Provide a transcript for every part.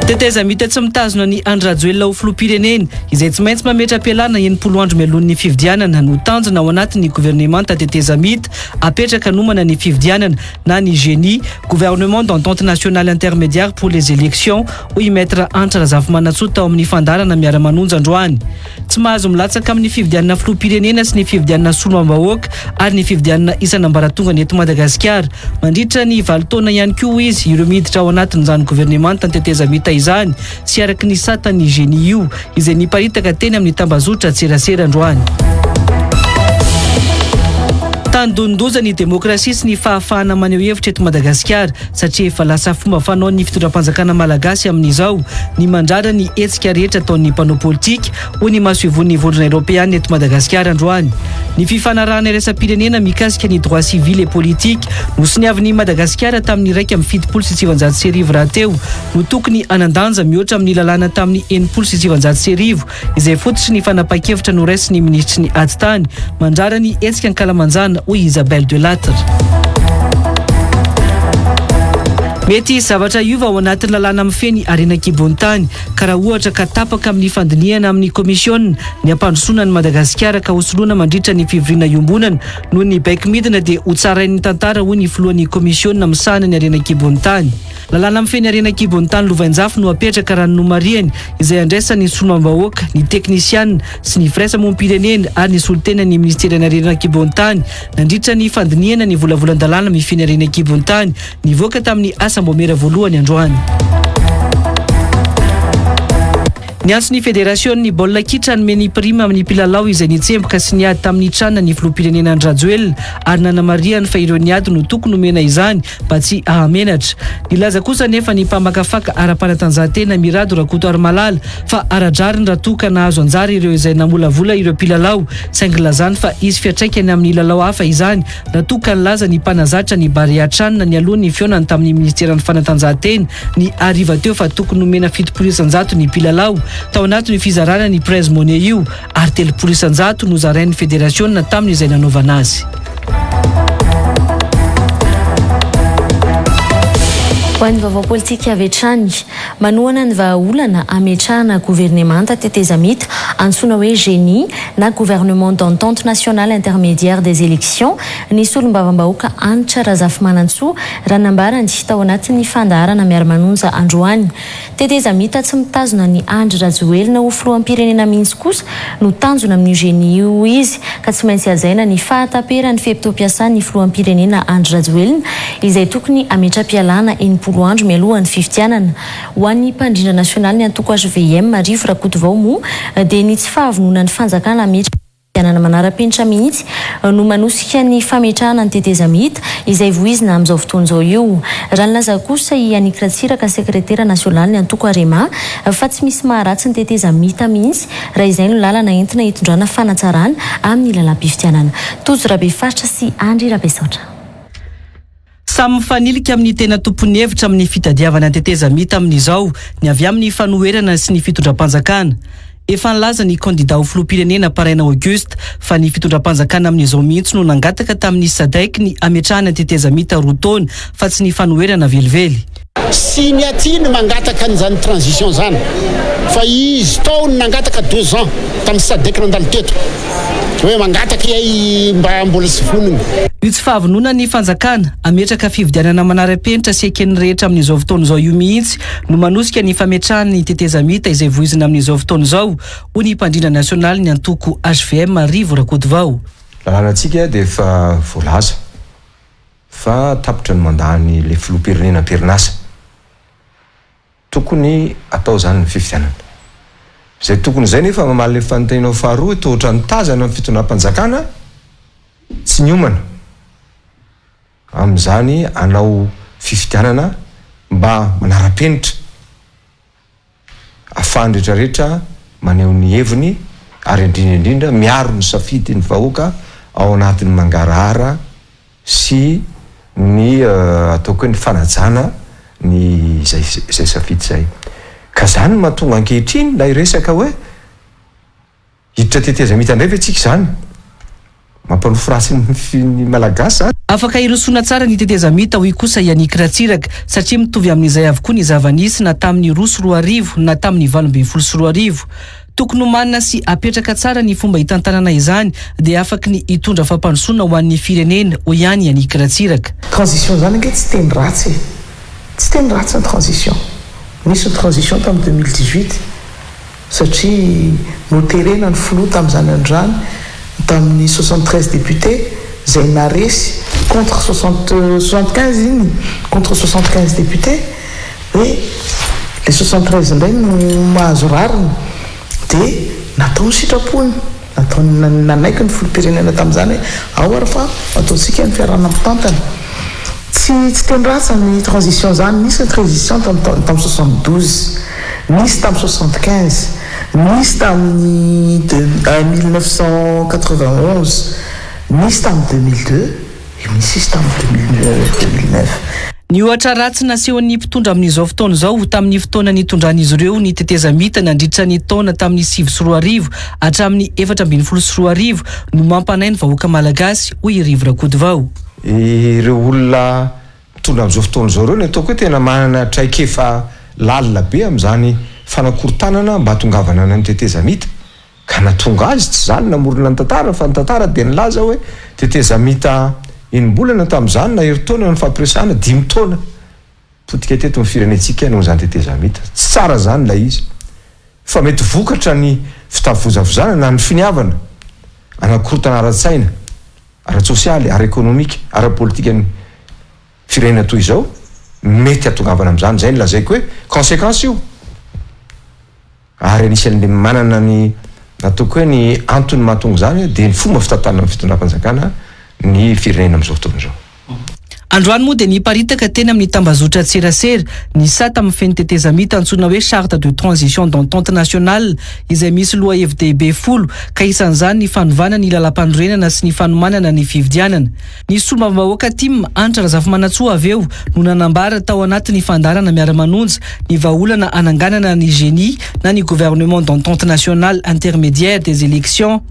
Teteza mita tsy mitazona ny Andry Rajoelina ho filoham-pirenena izay tsy maintsy mametra am-pialana 90 andro mialohan'ny fifidianana no tanjona ao anatin'ny gouvernemanta Teteza mita apetraka nomana ny fifidianana na ny GENI, gouvernement d'entente nationale intermédiaire pour les élections hoy maître Antra Razafy tao amin'ny fandarana miara-manonja androany. Tsy mahazo milatsaka amin'ny fifidianana filoham-pirenena sy ny fifidianana solomam-bahoaka ary ny fifidianana isan'ambaratonga ny eto Madagasikara. Mandritra ny 7 taona ihany koa izy ireo miditra ao anatin'izany gouvernemanta Teteza mita izany sy araky ny satany GENI io izay niparitaka teny amin'ny tambazotra tserasera androany. Tandondoza ny demokrasia sy ny fahafahana maneho hevitra eto Madagasikara satria efa lasa fomba fanao ny fitondram-panjakana malagasy amin'izao ny mandrara ny hetsika rehetra ataon'ny mpanao politika ho ny mahasoavon'ny vondrona Europeana eto Madagasikara androany. Ny fifanarahana iraisam-pirenena mikasika ny droit civil et politique nosoniavin'ny Madagasikara tamin'ny 1.790 rahateo no tokony anandanja mihoatra amin'ny lalàna tamin'ny 790 izay fototsy ny fanapa-kevitra no raisin'ny ministry ny ady tany mandrara ny hetsika ankalamanjana hoy Isabelle Delattre. Mety zavatra iova ao anatin'ny lalàna mifeny arena kibon-tany ka raha ohatra ka tapaka amin'ny fandiniana amin'ny komisiona ny ampandrosoana ny Madagasikara ka hosoloana mandritra ny fivoriana iombonana noho ny baiko midina dia ho tsarain'ny tantara hoy ny filohan'ny komisiona misahana ny arena kibon-tany. Lalàna mifeny arena kibon-tany Lovainjafy no apetraka raha ny nomariany izay andraisan'ny solomam-bahoaka, ny teknisiana sy ny firaisamoam-pirenena ary ny solotena ny ministeran'ny arena kibon-tany nandritra ny fandiniana ny volavolan-dalàna mifeny arena kibon-tany nivoaka tamin'ny Asambomera voalohany androany. Ny antso ny federasion ny baolina kitra nomeny prima amin'ny mpilalao izay nitsemboka sy niady tamin'ny tranona ny filoham-pirenena Andry Rajoelina ary nanamariany fa ireo niady no tokony nomena izany mba tsy ahamenatra. Nilaza kosa nefa ny mpamakafaka ara-panatanjahantena Mirado Rakoto Armalala fa aradrariny raha toa ka nahazo anjara ireo izay namolavola ireo mpilalao saingy lazany fa izy fiatraikany amin'ny lalao hafa izany raha toa ka nilaza ny mpanazatra ny Bariatranina ny alohan'ny fionany tamin'ny ministeran'ny fanatanjahantena ny ariva teo fa tokony nomena 7% ny mpilalao tao anatin'ny fizarana ny prize money io ary 3% no zarain'ny federasiona tamin'izay nanaovana azy. Ho an'ny vaovao politika avy hatrany, manohana ny vahaolana ametrahana gouvernemanta Teteza mita antsoina hoe GENI na gouvernement d'entente nationale intermédiaire des élections ny solombavam-bahoaka Antra Razafy raha nambarany tao anatin'ny fandaharana miara-manonja androany. Teteza mita tsy mitazona ny Andry Rajoelina ho filoham-pirenena mihitsy kosa no tanjona amin'ny GENI io izy ka tsy maintsy hajaina ny fahataperany fiepitoam-piasan'ny filoham-pirenena Andry Rajoelina izay tokony ametra-pialana 90 andro mialohan'ny fifidianana. Ho an'ny mpandrindra nasionaly ny antoko HVM Marivo Rakoto vao moa dia ny tsy fahavonona ny fanjakana ametra fifidianana manara-penitra mihitsy no manosika ny fametrahana ny Teteza mita izay voizina amin'izao fotoan'izao io. Raha nilaza kosa i Annick Ratsiraka sekretera nasionaly ny antoko Arema fa tsy misy maharatsy ny Teteza mita mihitsy raha izay no lalana entina hitondrana fanatsarana amin'ny lalam-pifidianana. Tojo Rabefaritra sy Andry Rabesaotra. Samy mifanilika amin'ny tena tompony hevitra amin'ny fitadiavana Teteza mita amin'izao ny avy amin'ny fanoherana sy ny fitondram-panjakana. Efa nilaza ny kandidao ho filoham-pirenena Paraina Auguste fa ny fitondram-panjakana amin'izao mihitsy no nangataka tamin'ny SADC ny ametrahana Teteza mita roa taona fa tsy ny fanoherana velively. Sy ny aty ny mangataka n'izany transition zany fa izy tao ny nangataka 2 ans tamin'ny SADC nandalo teto hoe mangataka iay mba mbola sy vonina. Io tsy fahavonona ny fanjakana ametraka fividianana manara-penitra sy eken'ny rehetra amin'izao fotoan'izao io mihitsy no manosika ny fametrahana ny Teteza mita izay voizina amin'izao fotoan'izao ho ny mpandrindra nasionaly ny antoko HVM Marivo Rakoto vao. Lalànantsika dia efa voalaza fa tapitra ny mandany le filoham-pirenena am-perinasa tokony atao zany ny fifidianana. Zay tokony zay nefa mamaly le fanontaniana faharoa toa ohatran'ny tazana amin'ny fitondram-panjakana tsy niomana amin'izany anao fifidianana mba manara-penitra ahafahany rehetrarehetra maneho ny heviny ary indrindraindrindra miaro ny safidy ny vahoaka ao anatin'ny mangarahara sy ny ataoko hoe ny fanajana ny zay safidy zay. Ka zany mahatonga ankehitriny na iresaka hoe hiditra Teteza mita indray ve tsika zany mampanofo rasy ny malagasy afaka irosoana tsara ny tetezamita hoy kosa Yannick Ratsiraka satria mitovy amin'izay avokoa ny zava-nisy na tamin'ny 2 na tamin'ny 20 tokony homanina sy apetraka tsara ny fomba hitantanana izany dia afaka ny hitondra fampandrosoana ho an'ny firenena ho ihany Yannick Ratsiraka. Transition zany ange tsy teny ratsy ny transition nisy ny transition tamin'ny 2018 satria noterena ny filoha tamin'izany andrany tamin'ny 73 députés zay naresy contre 75 iny contre 75 députés et les 73 indray no mahazo rariny dia natao ny sitrapony natao nanaiky ny filoham-pirenena tamin'izany ao ary fa ataontsika ny fiarahana mitantana tsy teny ratsy ny transition zany nisy ny transition tamin'ny 72 nisy tamin'ny 75 nisy tamin'ny 1991 nisy tamin'ny 2002 et misy tamin'ny 2009. Ny ohatra ratsy nasehon'ny mpitondra amin'izao fotoana izao tamin'ny fotoana nitondran'izy ireo ny tetezamita nandritra ny taona tamin'ny 7 hatramin'ny 4 no mampanainy vahoaka malagasy hoy Rivo Rakotovao. Ireo olona mitondra amin'izao fotoana izao ireo ny ataoko hoe tena manana traikefa lalina be amin'izany fanakorontanana mba hatongavana ny tetezamita ka natonga azy tsy zany namorona ny tantara fa ny tantara dia nilaza hoe tetezamita enim-bolana tamin'izany na herintaona ny fampiresahana 5 taona potika teto ny firenentsika noho izany tetezamita tsy tsara zany ilay izy fa mety vokatra ny fitavozavozana na ny finiavana anakorontana ara-tsaina ara-tsosialy ara-ekonomika ara-politika ny firenena toy izao mety hatongavana amin'izany zay nilazaiko hoe conséquence io ary anisan'ny manana ny nataoko hoe ny antony mahatonga zany dia ny fomba fitantanana amin'ny fitondram-panjakana ny firenena amin'izao fotoana izao. Androany moa dia niparitaka teny amin'ny tambazotra tserasera ny sata amin'ny feny tetezamita antsoina hoe charte de transition d'entente nationale izay misy loha FDB 10 ka isan'izany ny fanovana ny lalam-panorenana sy ny fanomanana ny fividianana. Ny solombavam-bahoaka Tim Antra Razafimanantsoa avy eo no nanambara tao anatin'ny fandarana miara-manonja ny vahaolana ananganana ny génie na ny gouvernement d'entente nationale intermédiaire des élections.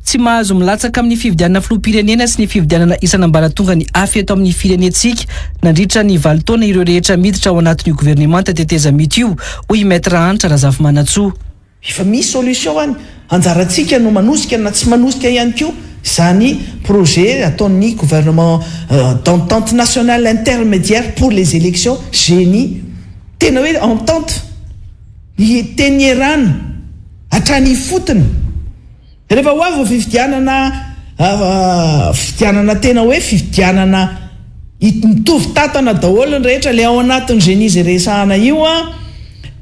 Tsy mahazo milatsaka amin'ny fividianana filoham-pirenena sy ny fividianana isan'ambaratonga ny afy eto amin'ny firenentsika nandritra ny 20 taona ireo rehetra miditra ao anatin'ny gouvernement tetezamita io hoy Maître Antra Razafimanantsoa. Efa misy solution any anjarantsika no manosika na tsy manosika ihany koa zany projet ataon'ny gouvernement d'entente nationale intermédiaire pour les élections génie tena hoe entente tenierana hatrany fotony rehefa ho avy fividianana tena hoe fividianana mitovy tatana daholo ny rehetra le ao anatin'ny génie zay resahana io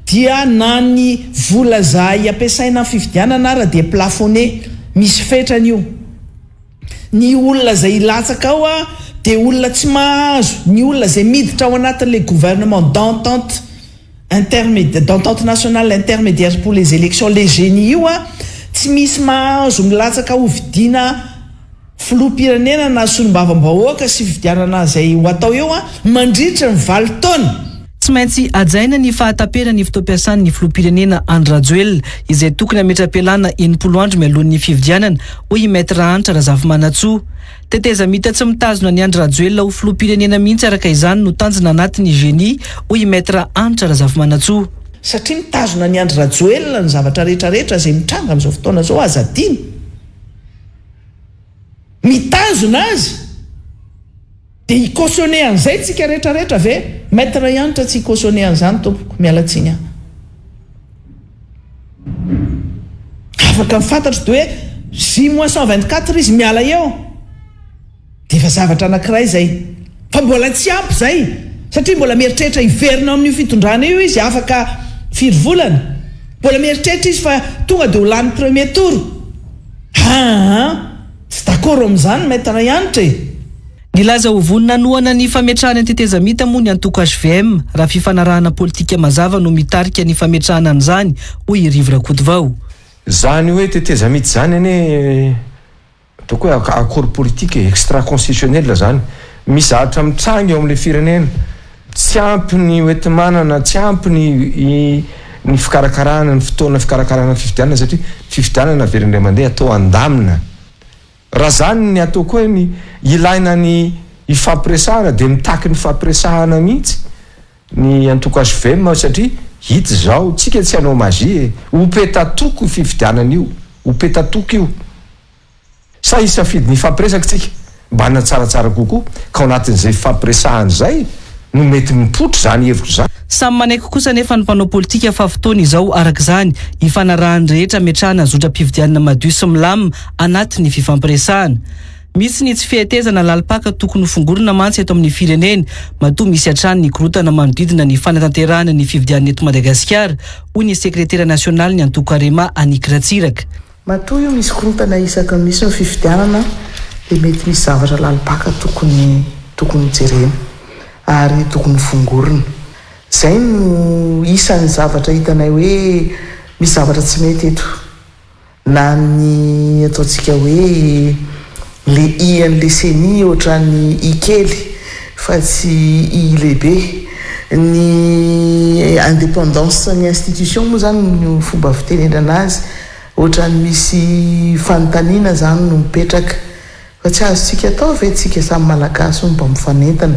dia na ny vola zay ampiasaina amin'ny fividianana ara dia plafonné misy fetrany io ny olona zay ilatsaka ao dia olona tsy mahazo ny olona zay miditra ao anatin'le gouvernement d'entente nationale intermédiaire pour les élections les génie io tsy misy mahazo milatsaka ho vidiana filoham-pirenena na solombavam-bahoaka sy fividianana zay ho atao eo mandritra ny 20 taona. Tsy maintsy ajaina ny fahataperany fotoam-piasan'ny filoham-pirenena Andry Rajoelina izay tokony hametra-pialana 90 andro mialohan'ny fividianana hoy Maître Antra Razafimanantsoa. Tetezamita tsy mitazona ny Andry Rajoelina ho filoham-pirenena mihitsy araka izany no tanjona anatin'ny génie hoy Maître Antra Razafimanantsoa. Satria mitazona ny Andry Rajoelina ny zavatra rehetrarehetra zay mitranga amin'izao fotoana izao aza adiny mitazona azy dia hicautionné an'izay tsika rehetrarehetra ve Maître Antra tsy hicautionné an'izany tompoko mialatsiny afaka mifantatro dia hoe 6 mois 124 izy miala eo dia efa zavatra anankiray zay fa mbola tsy ampy zay satria mbola mieritreritra hiverina amin'io fitondrana io izy afaka 4 volana mbola mieritreritra izy fa tonga dia ho lany premier tour tsy d'accord amin'izany Maître Antra Nilaza ho vonina noana ny fametrahana ny tetezamita moa ny antoko HVM raha fifanarahana politika mazava no mitarika ny fametrahana an'izany hoy Rivo Rakotovao. Zany hoe tetezamita zany ane ataoko hoe accord politique extra constitutionnel zany misy zavatra mitrangy ao amin'le firenena tsy ampy ny hoentimanana tsy ampy ny fikarakarana ny fotoana fikarakarana ny fividianana satria fividianana very indray mandeha atao andamina raha zany ny ataoko hoe ny ilaina ny ifampiresahana de mitaky ny fampiresahana mihitsy ny antoko azo vema satria hity zao tsika tsy hanao magie opetatoko fifidianana io opetatoko io sa isafidy ny fampiresaka tsika mba na tsaratsara kokoa ka ao anatin'izay fampiresahana zay no mety mipotro zany heviko zany samy manaiky kosa nefa ny mpanao politika fa fotoana izao araka izany ifanarahany rehetra metrahana zotra-pividianana madio sy milamina anatin'ny fifampiresahana misy ny tsy fihetezana lalipaka tokony fongorona mantsy eto amin'ny firenena matoa misy hatrany ny korotana manodidina ny fanatanterahana ny fividianana eto Madagasikara hoy ny sekretera nasionaly ny antoko Arema Anik Ratsiraka. matoa io misy korotana isaka misy ny fividianana dia mety misy zavatra lalipaka tokony jerena ary tokony fongorona. Zay no isan'ny zavatra hitanay hoe misy zavatra tsy mety eto na ny ataontsika hoe le ian'le seni ohatran'ny ikely fa tsy i lehibe ny indépendance ny institution moa zany no fomba fitenendrana azy ohatran'ny misy fanontaniana zany no mipetraka fa tsy azotsika atao ve tsika samy malagasy mba mifanentana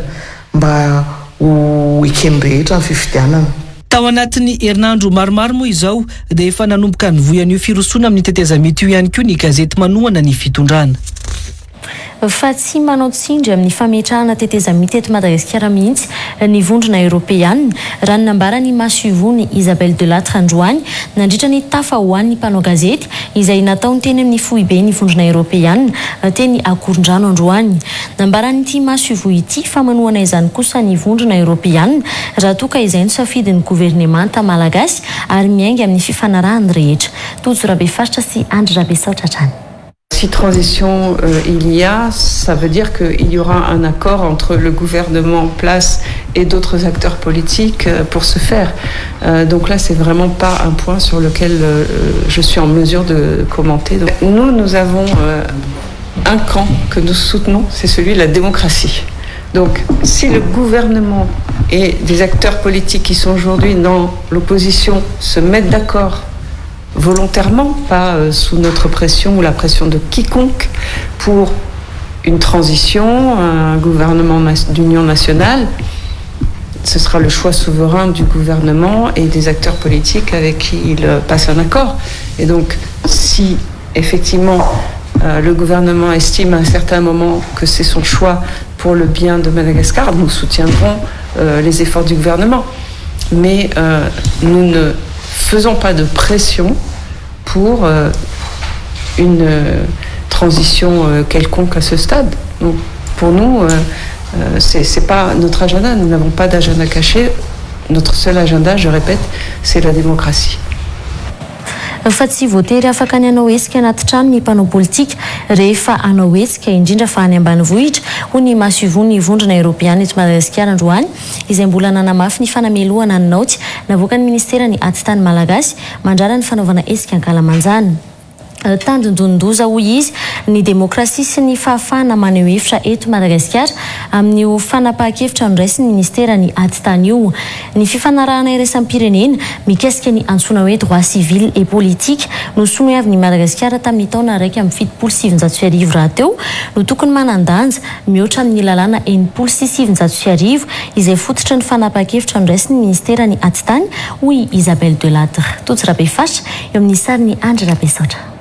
mba ho ekeny rehetra ny fifidianana. Tao anatin'ny herinandro maromaro moa izao dia efa nanomboka ny voan'io firosoana amin'ny tetezamety io ihany koa ny gazety manohana ny fitondrana. Fa tsy manao tsindry amin'ny fametrahana tetezamety eto Madagasikara mihitsy ny vondrona Europeanina raha nambarany Masivony Isabelle Delattre androany nandritra ny tafa hoan'ny mpanao gazety izay nataony teny amin'ny foibe ny vondrona Europeanina teny Akorondrano androany. Nambarany'ity Masivo ity fa manohana izany kosa ny vondrona Europeanina raha toka izay no safidin'ny gouvernemanta malagasy ary miainga amin'ny fifanarahany rehetra. Tojo Rabefaritra sy Andry Rabesaotratrany. Si transition il y a, ça veut dire qu'il y aura un accord entre le gouvernement en place et d'autres acteurs politiques pour ce faire. Donc là, c'est vraiment pas un point sur lequel je suis en mesure de commenter. Donc, nous avons un camp que nous soutenons, c'est celui de la démocratie. Donc si le gouvernement et des acteurs politiques qui sont aujourd'hui dans l'opposition se mettent d'accord volontairement, pas sous notre pression ou la pression de quiconque, pour une transition, un gouvernement d'union nationale, ce sera le choix souverain du gouvernement et des acteurs politiques avec qui il passe un accord. Et donc, si effectivement le gouvernement estime à un certain moment que c'est son choix pour le bien de Madagascar, nous soutiendrons les efforts du gouvernement. Mais nous ne faisons pas de pression pour une transition quelconque à ce stade. Donc, pour nous, c'est pas notre agenda. Nous n'avons pas d'agenda caché. Notre seul agenda, je répète, c'est la démocratie. Fa tsy voatery afaka ny hanao hetsika anaty trano ny mpanao politika rehefa hanao hetsika indrindra fa any ambanivohitra hoy ny Masivony vondrona Europeanina eto Madagasikara androany izay mbola nanamafy ny fanamelohana ny naoty navoaka ny ministera ny atitany malagasy mandrara ny fanaovana hetsika ankalamanjana. Tandondondoza hoy izy ny demokrasia sy ny fahafahana maneho hevitra eto Madagasikara amin'ny fanapahan-kevitra niraisy ny ministera ny atitany io. Ny fifanarahana iraisam-pirenena mikasika ny antsoina hoe droit civil et politique no sonoavy ny Madagasikara tamin'ny taona 1.750 raha teo no tokony manandanja mihoatra amin'ny lalàna 1.650 izay fototra ny fanapahan-kevitra niraisy ny ministera ny atitany hoy Isabelle Delattre. Tojo Rabefaritra eo amin'ny sary ny Andry Rabesaotra.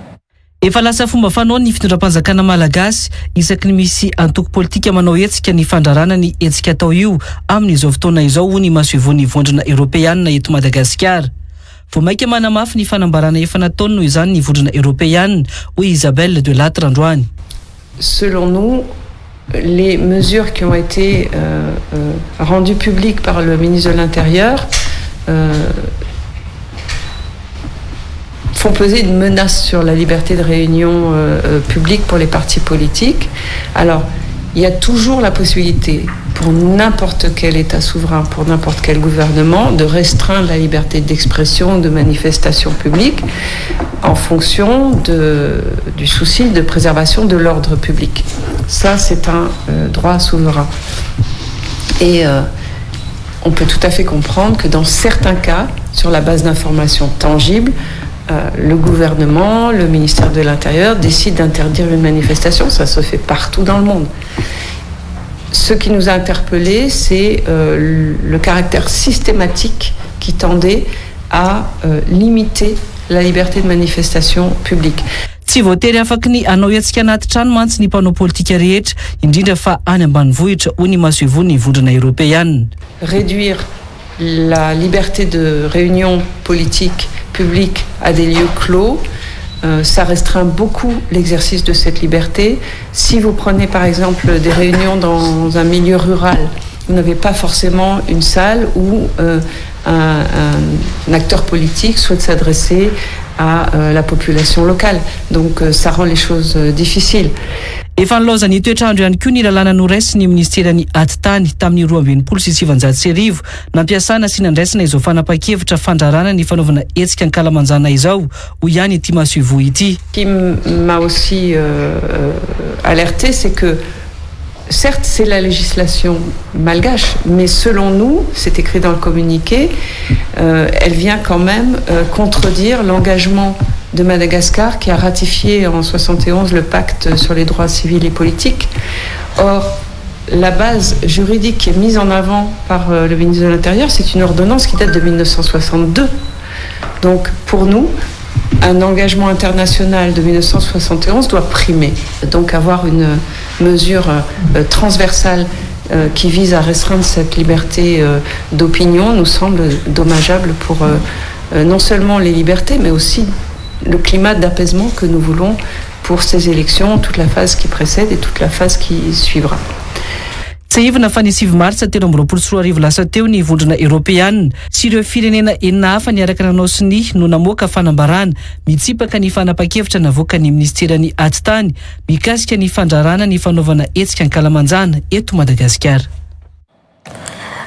Efa lasa fomba fanao ny fitondram-panjakana malagasy isaky ny misy antoko politika manao hetsika ny fandrarana ny hetsika atao io amin'izao fotoana izao hoy ny Masivony vondrona Europeanina eto Madagasikara. Vao maika manamafy ny fanambarana efa nataony noho izany ny vondrona Europeanina hoy Isabelle Delattre androany. Selon nous, les mesures qui ont été rendues publiques par le ministre de l'Intérieur font peser une menace sur la liberté de réunion publique pour les partis politiques. Alors, il y a toujours la possibilité pour n'importe quel État souverain, pour n'importe quel gouvernement, de restreindre la liberté d'expression, de manifestation publique en fonction du souci de préservation de l'ordre public. Ça, c'est un droit souverain. Et on peut tout à fait comprendre que dans certains cas, sur la base d'informations tangibles, le gouvernement, le ministère de l'Intérieur décide d'interdire une manifestation. Ça se fait partout dans le monde. Ce qui nous a interpellés, c'est le caractère systématique qui tendait à limiter la liberté de manifestation publique. Tsy voatery afaka ny anao hetsika anaty trano mantsy ny mpanao politika rehetra, indrindra fa any ambanivohitra hoy ny masoivony vondrona européenne. Réduire la liberté de réunion politique publique à des lieux clos, ça restreint beaucoup l'exercice de cette liberté. Si vous prenez par exemple des réunions dans un milieu rural, vous n'avez pas forcément une salle où un acteur politique souhaite s'adresser à la population locale. Donc ça rend les choses difficiles. Efa nilaza ny toetrandro ihany koa ny lalàna noraisiny ministerany atitany tamin'ny 2027 nampiasana sy nandraisana izao fanapa-kevitra fandrarana ny fanaovana hetsika ankalamanjana izao ho ihany ity masoivo ity. Ce qui m'a aussi alerté, c'est que certes, c'est la législation malgache, mais selon nous, c'est écrit dans le communiqué, elle vient quand même contredire l'engagement de Madagascar qui a ratifié en 1971 le pacte sur les droits civils et politiques. Or, la base juridique qui est mise en avant par le ministre de l'Intérieur, c'est une ordonnance qui date de 1962. Donc, pour nous, un engagement international de 1971 doit primer. Donc avoir une mesure transversale qui vise à restreindre cette liberté d'opinion nous semble dommageable pour non seulement les libertés, mais aussi le climat d'apaisement que nous voulons pour ces élections, toute la phase qui précède et toute la phase qui suivra. Tsahivana fa ny 6 martsa 2024 lasa teo ny vondrona européenne sy ireo firenena enina hafa niaraka nanao sy ny no namoaka fanambarana mitsipaka ny fanapa-kevitra navoaka ny ministerany atitany mikasika ny fandrarana ny fanaovana hetsika ankalamanjana eto Madagasikara.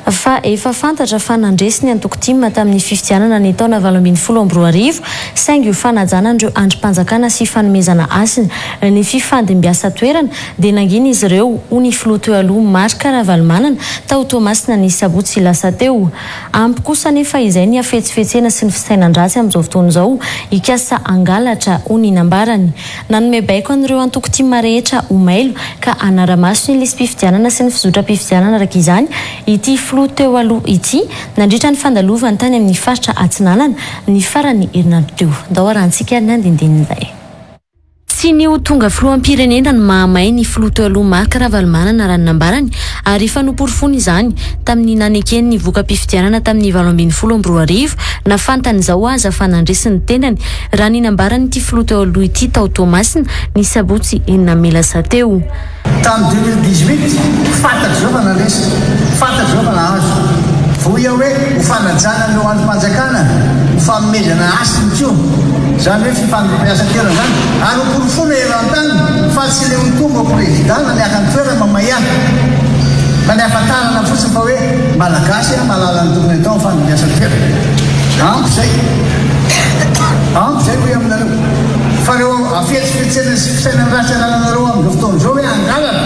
Fa efa fantatra fa nandresiny antokotima tamin'ny fifidianana ny taona 2024 saingy io fanajana andreo andrim-panjakana sy fanomezana asiny ny fifandimbiasa toerana dia nangina izy ireo ho ny filoha teo aloha Marc Ravalomanana tao Toamasina ny sabotsy lasa teo. Ampy kosa nefa izay ny afetsifetsena sy ny fisainandratsy amin'izao fotoana izao ikasa angalatra ho ny nambarany. Nanome baiko an'ireo antokotima rehetra ho mailo ka anaramaso ny lisy-pifidianana sy ny fizotra-pifidianana araka izany ity filoha teo aloha ity nandritra ny fandalovany tany amin'ny faritra Atsinanana ny farany herinandro teo. Ndao arantsika ny andindinin'izay. Tsy ny ho tonga filoham-pirenena ny mahamay ny filoha teo aloha Marc Ravalomanana raha nambarany ary efa noporofony izany tamin'ny nanekeny ny voka-pifidianana tamin'ny 2024 nafantany izao aza fa nandresiny tendany raha ny nambarany ity filoha teo aloha ity tao Toamasina ny sabotsy 9 Melasa teo. Tamin'ny 2018 fantatra zao fa nandresy fantatra zao fa nahazo voia hoe ho fanajana no andrim-panjakana ho fanomezana asiny tio zany hoe fifandimbiasan-toerana zany ary porofona eran-tany fa tsy le mitombo président miaka ny toerana mamay ahy fa ny afantarana fotsiny fa hoe malagasy malala ny tokony atao fandimbiasan-toerana ampy zay hoe aminareo fa reo afetsifetsena sy fisainany ratsy alalanareo amin'izao fotoana zao hoe angalana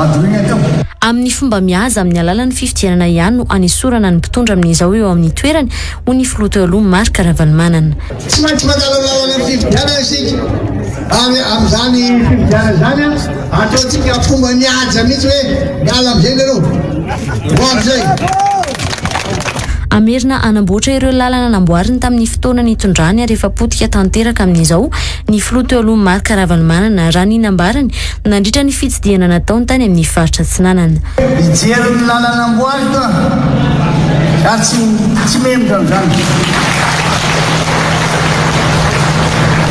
adoiny atao. Amin'ny fomba mihaza amin'ny alalan'ny fifidianana ihany no anesorana ny mpitondra amin'izao eo amin'ny toerany ho ny filoha teo aloha Marc Ravalomanana. Tsy maintsy mangalalana ny fifidianana isika amin'izany fifidianana zany ataontsika fomba mihaja mihitsy hoe miala amin'izay nareo amin'izay. Amerina anamboatra ireo lalana namboariny tamin'ny fotoana ny tondrany ary efa potika tanteraka amin'izao ny filoha teo aloha Marc Ravalomanana raha ny nambarany nandritra ny fitsidiana nataony tany amin'ny faritra Atsinanana. Ijery ny lalana namboarina ary tsy memitra amin'izany.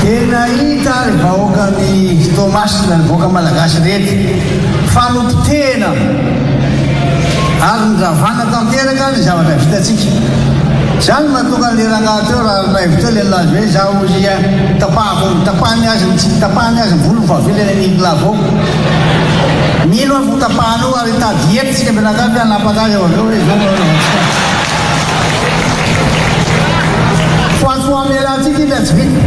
Tena hita ary vahoaka ny Toamasina ny vahoaka malagasy rehetra fanompitena ary ny ravana tanteraka ny zavatra vitatsika. Zany mahatonga le rangahy teo raha naiviteo le lazy hoe zaho zia tapahany azy ny volo fa avelany ny lavo mino aho tapahany io ary tady etitsika benakavy anapatazy ao aveo hoe foafoamelantsika ila tsy vita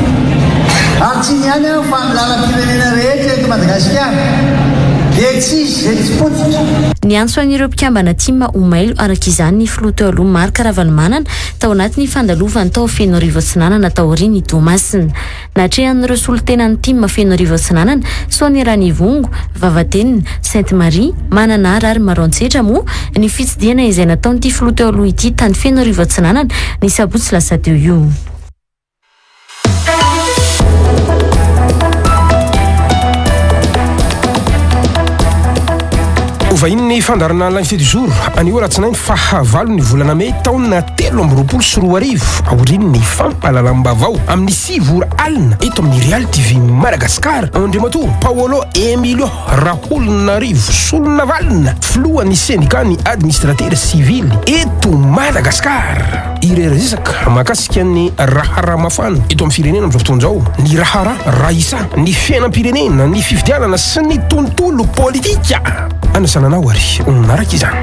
ary tsy niany aho fa milala-pirenena rehetra eto Madagasikara dia tsisy zay tsy potika. Ny Ny antso an'ireo mpikambana tima Omailo araka izany ny filoha teo aloha Marc Ravalomanana tao anatin'ny fandalovany tao Fenorivo Atsinanana taoriany Tomasina. Natrehan'ireo solotenan'ny tima Fenorivo Atsinanana Sonia Ranivongo, Vavatenina, Sainte-Marie, Mananara ary Maroantsetra moa ny fitsidiana izay nataon'ity filoha teo aloha ity tany Fenorivo Atsinanana ny sabotsy lasa teo io. Ovain'ny fandarana l'info du jour ani ora tsinainy fahavalo ny volana May taona 2024 aorian'ny fampalalam-bavao amin'ny 6 ora alina eto amin'ny Real TV Madagascar. Andriamatoa Paolo Emilio Rahulnarivo Solnavalna filohan'ny sendikany administrateur civil eto Madagascar. Ireresaka makasika ny rahara mafana eto amin'ny firenena amin'izao fotoan'izao. Ny rahara raisa ny fiainam-pirenena, ny fifidianana sy ny tontolo politika. Anasananao ary onaraka izany.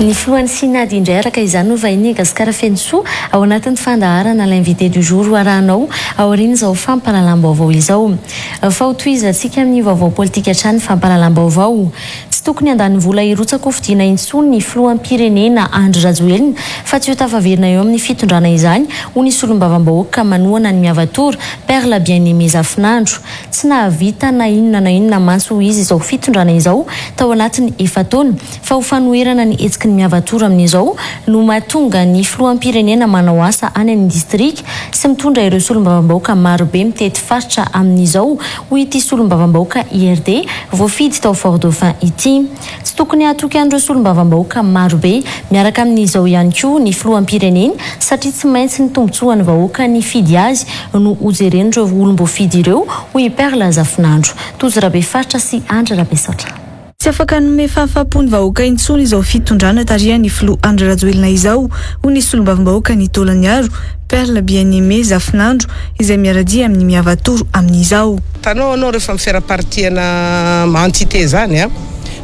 Ny filohan'ny Sinady indray araka izany no vahiny Gasikara Fensoa ao anatin'ny fandaharana l'invité du jour arahanao aoriana izao fampalalam-baovao izao. Fa ho toizantsika amin'ny vaovao politika hatrany fampalalam-baovao. Tsy tokony handany vola irotsaka ho fidiana intsony ny filoham-pirenena Andry Rajoelina fa tsy ho tafaverina eo amin'ny fitondrana izany ho ny solombavam-bahoaka manohana ny miavatora Perla Bien-Aimée Zafinandro. Tsy nahavita na inona mantso izy izao fitondrana izao tao anatin'ny efataona fa ho fanoherana ny etsika ny miavatora amin'izao no mahatonga ny filoham-pirenena manao asa any amin'ny distrika sy mitondra ireo solombavam-bahoaka marobe mitety faritra amin'izao ho ity solombavam-bahoaka IRD voafidy tao Fort Dauphin ity. Tsy tokony hatoky an'ireo solombavam-bahoaka marobe miaraka amin'izao ihany koa ny filoham-pirenena satria tsy maintsy ny tombotsoan'ny vahoaka ny fidy azy no hojeren'ireo olom-boafidy ireo ho Perla Zafinandro. Tozy Rabe Faritra sy Andra Rabe Sotra. Tsy afaka nome fahafaham-pony vahoaka intsony izao fitondrana tarihan'ny filoha Andry Rajoelina izao ho ny solombavam-bahoaka ny Taolaniaro Perla Bien-Aimée Zafinandro izay miaradia amin'ny miavatoro amin'izao. Tanao anao rehefa mifiara-partiana entité zany a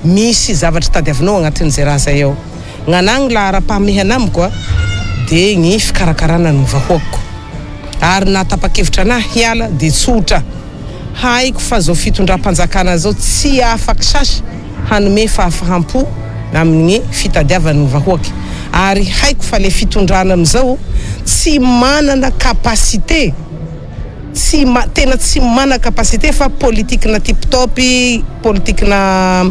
misy zavatra tadiavinao agnatin'izay raha zay ao. Gn'anagny la ara-pahamehana amiko a de ny fikarakarana ny vahoako. Ary na tapa-kevitra anahy hiala de tsotra. Haiko fa zao fitondram-panjakana zao tsy afaka sasy hanome fahafahampo amin'ny fitadiavan'ny vahoaky. Ary haiko fa le fitondrana amizao tsy manana kapasité. Tena tsy mana kapasité fa politikina tip-topy, politikina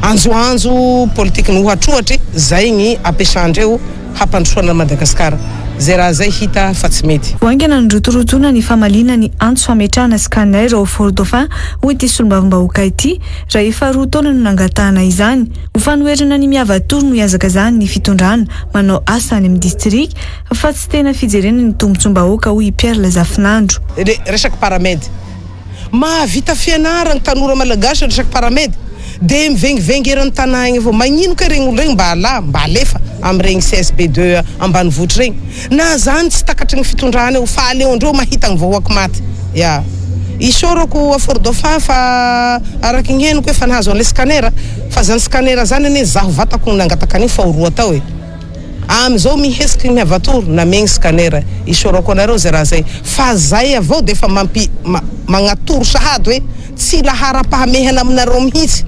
anjoanjo, politikina ohatrohatry zay ny ampiasandreo hampandrosoana Madagasikara. Zay raha zay hita fa tsy mety. Voaingana ny rotorotona ny famalina ny antso fametrahana scanner ao Fort Dauphin ho ity solombavam-bahoaka ity raha efa roa taona no nangatahana izany. Ho fanoherana ny miavatoro no hiazaka zany ny fitondrana manao asa any amin'ny distrika fa tsy tena fijerena ny tombotsom-bahoaka ho Perla Zafinandro. Resaky paramedy. Mahavita fianarana tanora malagasy resaky paramedy. De mivengivengy eran'ny tanà igny avao. Magnino ka regny olo regny mba alefa am'iregny CSB2 ambanivohitra regny. Na zany tsy takatry ny fitondrana eo fa aleondreo mahita ny vahoaka maty. Ya. Isorako a Fort Dauphin fa araky ny henoko efa nahazo an'le scanner fa zany scanner zany ane zaho vatako nangataka an'io fa ho roa tao e. Amizao mihesiky miavatoro namegny scanner isorako anareo zay raha zay fa zay avao de efa magnatoro sahady hoe tsy lahara-pahamehana aminareo mihitsy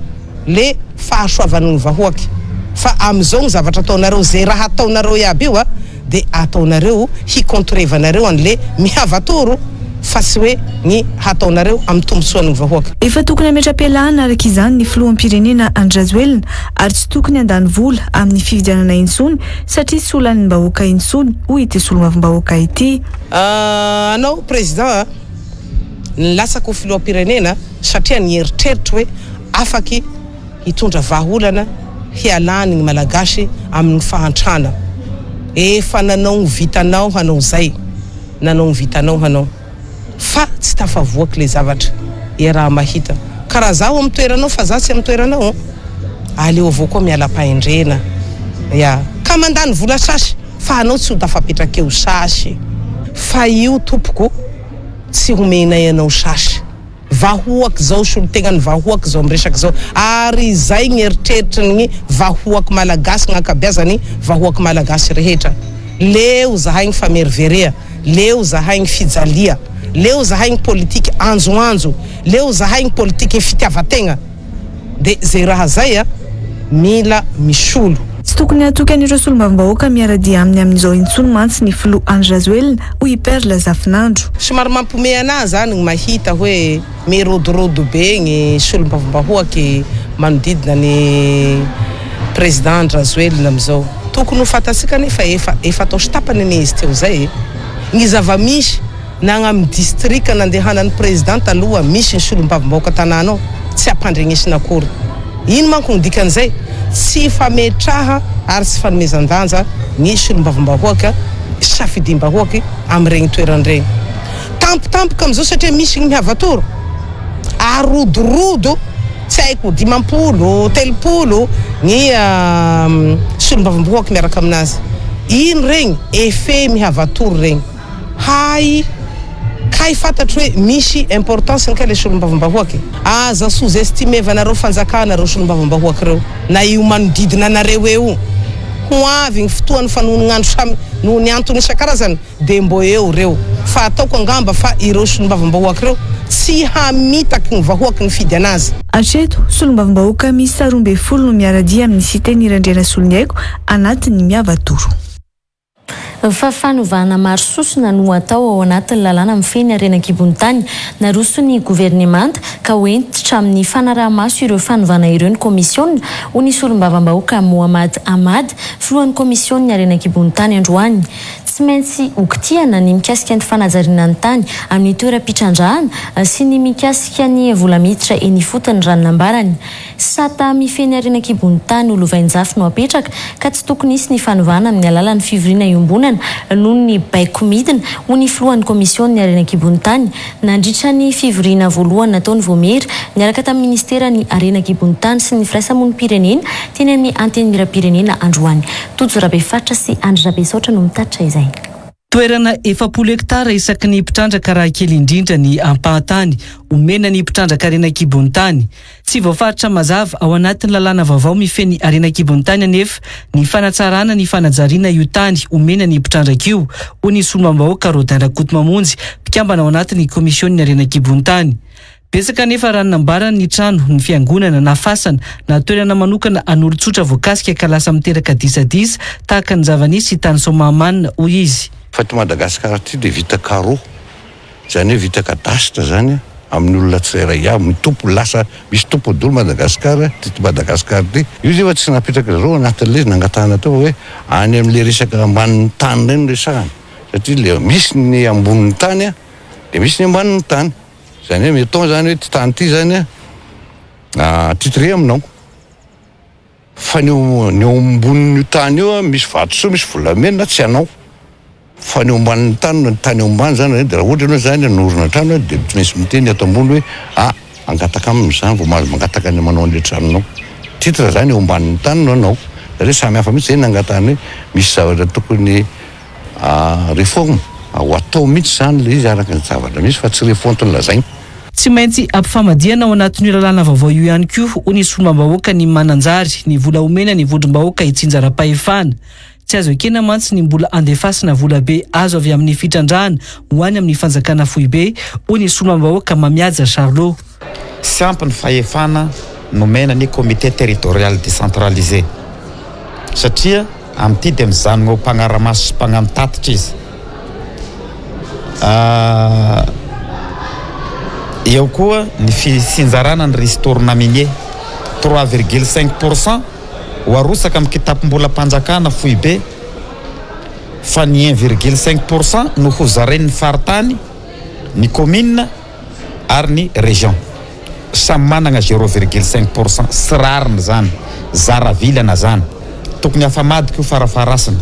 le fahasoavan'ny vahoaky fa amizao ny zavatra ataonareo zay raha ataonareo iaby io a de ataonareo hikontroevanareo an'le mihavatoro fa tsy hoe ny hataonareo amin'ny tombotsoan'ny vahoaka. Efa tokony ametra-pialana araka izany ny filoham-pirenena Andry Rajoelina ary tsy tokony handany vola amin'ny fividianana intsony satria tsy olan'ny vahoaka intsony ho ity solombavam-bahoaka ity. Anao président nilatsaka ho filoham-pirenena satria ny eritreritry hoe afaky hitondra vahaolana hialany ny malagasy amin'ny fahantrana. Efa nanao vitanao hanao zay. Nanao vitanao hanao. Fa tsy tafavoaky le zavatra raha mahita karaha zaho amin'ny toeranao fa zaho tsy amin'ny toeranao aleo avao koa miala-pahendrena ya ka mandany vola sasy fa anao tsy ho tafapetraka eo sasy fa io tompoko tsy homenay anao sasy vahoaky zao solon-tegna ny vahoaky zao miresaky zao ary zay ny eritreritry ny vahoaky malagasy gn'ankabeazany vahoaky malagasy rehetra leo zahay ny fameryverea leo zahay ny fijalia leo zahaigny politique anjoanjo, leo zahaigny politique fitiavategna, de zay raha zay a mila misolo. Tsy tokony atoky an'ireo solombavambahoaka miaradia aminy amin'izao intsony mantsy ny filoha Andry Rajoelina hoy Perle Zafinandro. Somary mampome anazy zany ny mahita hoe mirodorodo be ny solombavambahoaky manodidina ny président Andry Rajoelina amizao. Tokony ho fantatsika nefa efa atao stapany ane izy teo zay. Ny zava-misy na amin'ny district nandehanan'ny président aloha misy ny solombavambahoaka tanàna ao tsy ampandregnesina akory. Ino manko ny dikan'izay? Tsy fametraha ary tsy fanomezan-danja ny solombavambahoaka safidim-bahoaky amin'ireny toeran'ireny. Tampotampoka amizao satria misy ny mihavatoro arodorodo tsy haiko 50, 30 ny solombavambahoaky miaraka aminazy. Ino regny? Effet mihavatoro regny. Kay fantatro hoe misy importance ny le solombavambahoaky. Aza sous-estimé vanareo fanjakana reo solombavambahoaky reo. Na io manodidina anareo eo. Ho avy ny fotoany fanognandro samy noho ny antony isan-karazany de mbo eo reo. Fa ataoko angamba fa ireo solombavambahoaky reo tsy hamitaky ny vahoaky ny fidy anazy. Hatreto, solombavambahoaka misy 12 no miaradia amin'ny cité Nirandrena Soloniaiko anatin'ny miavatoro. Fa fanovana maro sosona no atao ao anatin'ny lalàna mifeny Arenakibontany naroso ny gouvernemanta ka hoentitra amin'ny fanaraha-maso ireo fanovana ireo ny komisiona ho ny solombavambahoaka Mohamad Ahmad filohan'ny komisiona Arenakibontany androany. Tsy maintsy okitiana ny mikasika ny fanajariana ny tany amin'ny toeram-pitrandrahana sy ny mikasika ny vola miditra eny fotony ranonambarany. Sata mifeny Arenakibontany olovainjafy no apetraka ka tsy tokony isy ny fanovana amin'ny alalan'ny fivoriana iombonana noho ny baiko midina ho ny filohan'ny komisiona Arenakibontany nandritra ny fivoriana voalohany nataony Voamery niaraka tamin'ny ministera ny Arenakibontany sy ny firaisamonim-pirenena teny amin'ny anteny miram-pirenena androany. Tojo Rabefatra sy Andry Rabesaotra no mitatitra izay. Toerana 7 hektara isaky ny mpitrandraka raha kely indrindra ny ampahantany omena ny mpitrandraka Arenakibontany. Tsy voafaritra mazava ao anatin'ny lalàna vaovao mifeny Arenakibontany anefa ny fanatsarana ny fanajariana io tany omena ny mpitrandraka io ho ny solombavambahoaka Rodin Rakotmamonjy mpikambana ao anatin'ny komisiona Arenakibontany. Betsaka nefa ranonambarany ny trano ny fiangonana na fasana na toerana manokana an'olon-tsotra voakasika ka lasa miteraka disadisa tahaka ny zava-nisy tany Somamanina hoy izy. Faty Madagasikara ty de vita carreau, zany hoe vita kadastra zany amin'ny olona tsirairay avy mitompo lasa misy tompo dolo Madagasikara ty Madagasikara ty. Io zay fa tsy napetraka zao anatin'le nangatahana tao hoe any amin'le resaka ambanin'ny tany reny resahana satria le misy ny ambonin'ny tany de misy ny ambanin'ny tany. Zany hoe meton zany hoe ty tany ty zany titré aminao fa ny ambonin'io tany io misy vatosoa misy volamena tsy anao fa ny omban'ny tany ombany zany de raha ohatra ianao zany norona trano de tsy maintsy miteny ato ambony hoe angataka amin'izany vao mahazo mangataka ny manao an'le tranonao. Titre zany omban'ny tany no anao satria samy hafa mihitsy zay nangatany hoe misy zavatra tokony réforme ho atao mihitsy zany le izy araka ny zavatra misy fa tsy refontony lazainy. Tsy maintsy ampifamadiana ao anatin'ny lalàna vaovao io ihany koa ho ny solombavambahoaka ny mananjary ny vola omena ny vondrom-bahoaka hitsinjara-pahefana. Tsy azo ekena mantsy ny mbola andefasina vola be azo avy amin'ny fitrandrahana ho any amin'ny fanjakana Foibe ho ny solombavambahoaka Mamiadza Charlot. Sy ampy ny fahefana nomena ny comité territorial décentralisé satria amin'ity de mijanona mpagnaramaso sy mpagnamitatitra izy. Eo koa ny fisinjarana ny ristorana minier 3,5% ho arosaka amin'ny kitapom-bola mpanjakana Foibe fa ny 1,5% no ho zarain'ny faritany ny commune ary ny région samy managna 0,5% sy rarina zany zaravilana zany tokony afamadika io farafarasina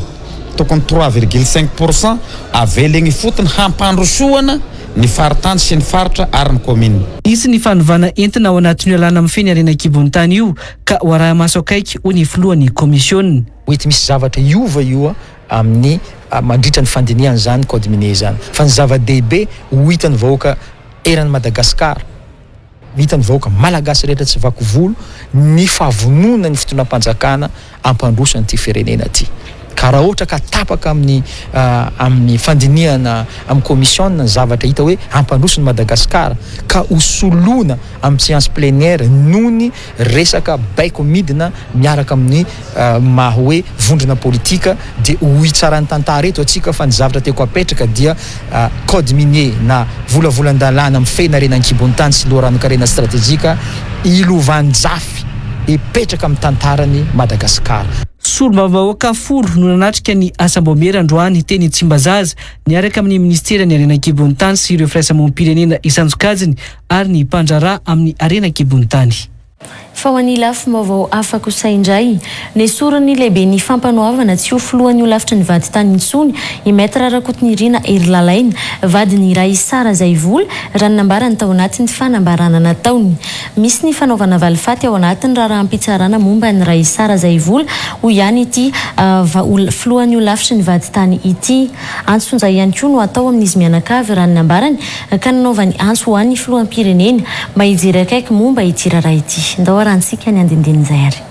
tokony 3,5% avelagny fotony hampandrosoana ny faritany sy ny faritra ary ny commune. Isy ny fanovana entina ao anatin'ny lalàna mifeny Arenakibontany io ka ho araha-maso akaiky ho ny filohan'ny komisiona. Hoety misy zavatra iova io amin'ny mandritra ny fandiniana zany code minier zany fa ny zava-dehibe ho hitan'ny vahoaka eran'ny Madagasikara, hitan'ny vahoaka malagasy rehetra tsy vaky volo ny fahavonona ny fotoanam-panjakana ampandroso an'ity firenena ty. ka raha ohatra ka tapaka amin'ny fandinihana amin'ny commission ny zavatra hita hoe ampandrosony Madagasikara ka hosoloana amin'ny séance plénière nohony resaka baiko midina miaraka amin'ny maha hoe vondrona politika dia ho hitsarany tantara eto atsika fa ny zavatra tiako apetraka dia code minier na volavolan-dalàna amin'ny fena rena ankibony tany sy loharanon-karena stratégique ilovanjafy ipetraka amin'ny tantarany Madagasikara. Solombavambahoaka folo no nanatrika ny asambomera androany teny Tsimbazaza niaraka amin'ny ministera ny arena ankibony tany sy ireo firaisamonim-pirenena isanjokajiny ary ny mpandrara amin'ny arena ankibony tany. Fa ho an'ny lafy vaovao afaka hosaindray nesorany lehibe ny fampanoavana tsy ho filohan'ny ho lavitra ny vady tany intsony i maître Rakotonirina Erilalaina vadiny Raisara Zaivola raha nambara ny tao anatin'ny fanambarana nataony. Misy ny fanaovana valifaty ao anatiny raha-rahampitsarana momba ny Raisara Zaivola ho ihany ity filohan'ny ho lavitra ny vady tany ity. Antsonja ihany koa no atao amin'izy mianakavy raha nambarany ka nanaovany antso ho an'ny filoham-pirenena mba hijery akaiky momba ity raharaha ity. Ndawarantsika ny andindinin'izay ary.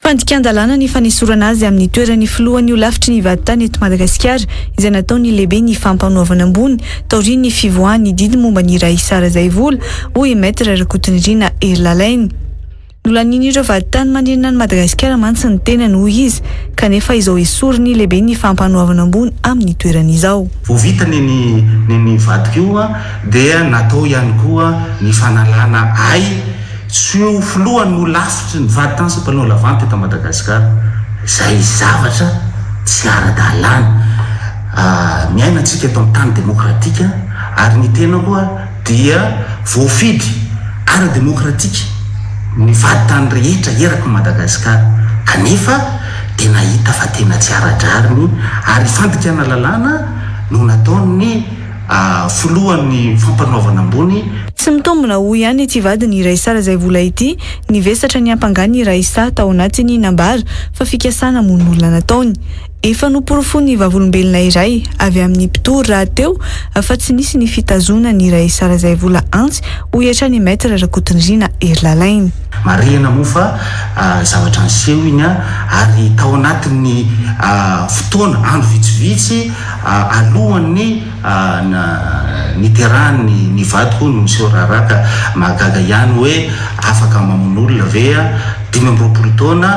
Fandikan-dalàna ny fanesorana azy amin'ny toerany filohan'ny ho lavitry ny vady tany eto Madagasikara izay nataony lehibe ny fampanoavana ambony taoriany ny fivoahan'ny didy momba ny Raisara Zaivola hoy maître Rakotonirina Erilalaina. Nolaniny ireo vady tany mandrina ny Madagasikara mantsy ny tenany hoy izy kanefa izao esoriny lehibe ny fampanoavana ambony amin'ny toerany izao. Vita ny vadiko io dia natao ihany koa ny fanalana ay tsy ho filohany ho lavitry ny vady tany sy mpanao lavanta eto Madagasikara. Izay zavatra tsy ara-dalàna. Miaina antsika eto amin'ny tany demokratika ary ny tena koa dia voafidy ara-demokratika ny vady tany rehetra eraka Madagasikara kanefa tena hita fa tena tsy ara-drariny ary fandikana lalàna no nataony filohan'ny fampanoavana ambony. Tsy mitombona ho ihany ity vadiny Raisara Zaivola ity nivesatra ny ampangany Raisa tao anatiny nambara fa fikasana mon'olona nataony. Efa noporofony vavolombelona iray avy amin'ny mpitory raha teo fa tsy nisy ny fitazona ny Raisara Zaivola antsy ho hiatrany maître Rakotonirina Erilalaina. Marihana moa fa zavatra niseho iny ary tao anatin'ny fotoana andro vitsivitsy alohan'ny niterahany ny vadiko no miseho raharaka mahagaga ihany hoe afaka mamon'olona ve 25 taona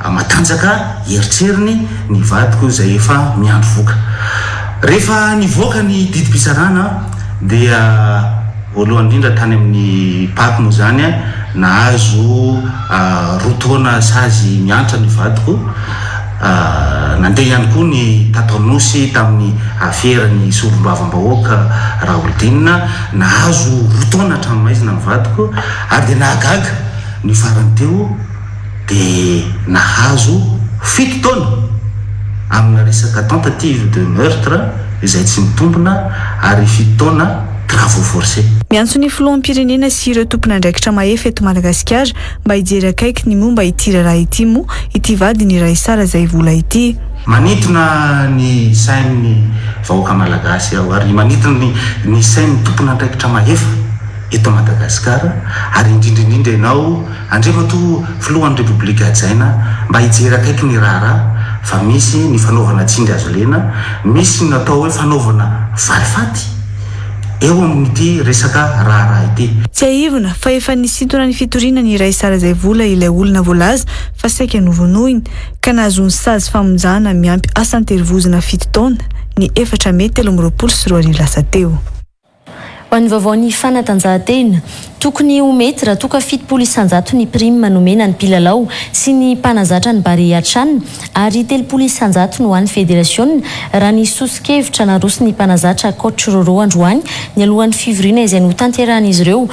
matanjaka eritseriny ny vadiko izay efa miandro voka. Rehefa nivoaka ny didim-pitsarana dia voalohany indrindra tany amin'ny paky moa zany nahazo 2 taona sazy miantra ny vadiko. Nandeha ihany koa ny Tatanosy tamin'ny aferany solombavambahoaka Raoldinina nahazo 2 taona hatramin'maizina ny vadiko ary dia nahagaga ny farany teo dia nahazo 7 taona amina resaka tentative de meurtre izay tsy mitombona ary 7 taona travaux forcés. Miantso ny filoham-pirenena sy ireo tompon'andraikitra mahefa eto Madagasikara mba hijery akaiky ny momba ity raharaha ity moa ity vadiny Raisara Zaivola ity. Manitona ny sain'ny vahoaka malagasy ao ary manitona ny sain'ny tompon'andraikitra mahefa eto Madagasikara ary indrindrindrindra ianao andriamato filohan'ny Repoblika Hajaina mba hijery akaiky ny raharaha fa misy ny fanaovana tsindry azo lena, misy ny natao hoe fanaovana valifaty eo amin'ity resaka raharaha ity. Tsy aivona fa efa nisintona ny fitoriana ny Raisara Zaivola ilay olona voalaza fa saika novonoiny ka nahazo ny sazy famonjana miampy asa anterivozana 7 taona ny 4 May 2024 lasa teo. Ho an'ny vaovaon'ny fanatanjahantena tokony ho mety raha toka 7 isanjato ny prime nomena ny mpilalao sy ny mpanazatra ny Barea Trano ary 3 isanjato no an'ny fédération raha ny sosikevitra naroso ny mpanazatra coach Roro androany ny alohan'ny fivoriana izay no tanterahan'izy ireo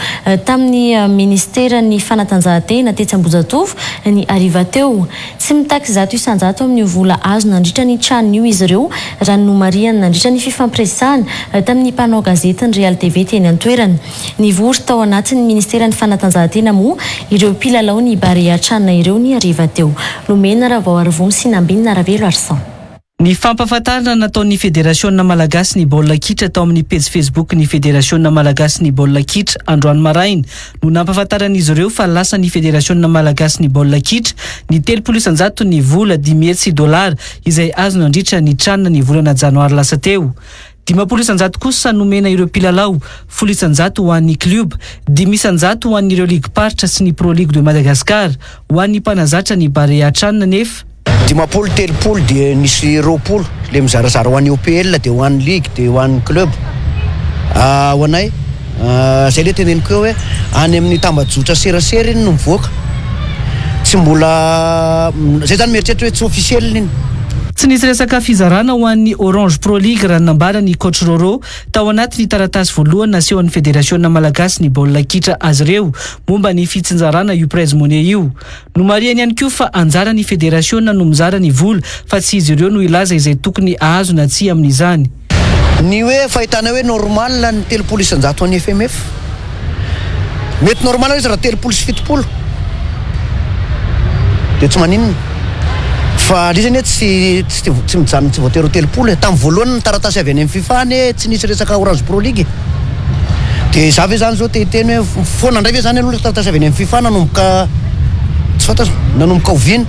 tamin'ny ministera ny fanatanjahantena tetsy Ambozatovo ny ariva teo. Tsy mitaky 100 isanjato amin'ny vola azo nandritra ny tranon'io izy ireo raha ny nomariany nandritra ny fifampiresahana tamin'ny mpanao gazety ny Real TV teny an-toerana. Nivory tao anatin'ny ministera ny fanatanjahantena moa ireo mpilalao ny Barea Trano ireo ny ariva teo. Nomena raha vao arivony sy nambinina ravelo arsan. Ny fampahafantarana nataon'ny Fédération Malagasy ny baolina kitra tao amin'ny page Facebook ny Fédération Malagasy ny baolina kitra androany maraina no nampahafantaran'izy ireo fa lasa ny Fédération Malagasy ny baolina kitra ny 300,000 ny vola $10,000 izay azo nandritra ny tranona ny volana janoary lasa teo. 50,000 kosa nomena ireo mpilalao, 10,000 ho an'ny club, 10,000 ho an'ireo ligue paritra sy ny Pro League de Madagascar, ho an'ny mpanazatra ny Barea Tranona nefa 50-30 dia nisy 20 le mizarazara ho an'ny OPL dia ho an'ny ligue dia ho an'ny club. Ho anay zay le teneniko hoe any amin'ny tambajotra serasera iny no mivoaka tsy mbola zay zany mieritreritra hoe tsy officiel iny. Tsy nisy resaka fizarana ho an'ny Orange Pro League raha nambarany coach Roro tao anatin'ny taratasy voalohany nasehon'ny Fédération Malagasy ny baolina kitra azy ireo momba ny fitsinjarana io prize money io. No mariany ihany koa fa anjarany Fédération no mizara ny vola fa tsy izy ireo no ilaza izay tokony ahazo na tsy amin'izany. Ny hoe fahitana hoe normal ny 300,000 any FMF mety normal izy raha 370 dia tsy maninona fa rizany hoe tsy mijanona tsy voatery 300 tamin'ny voalohany ny taratasy avy any amin'ny FIFA ny tsy nisy resaka Orange Pro League dia za ve zany zao teny hoe foana indray ve zany aloha taratasy avy any amin'ny FIFA nanomboka tsy fantatro nanomboka oviana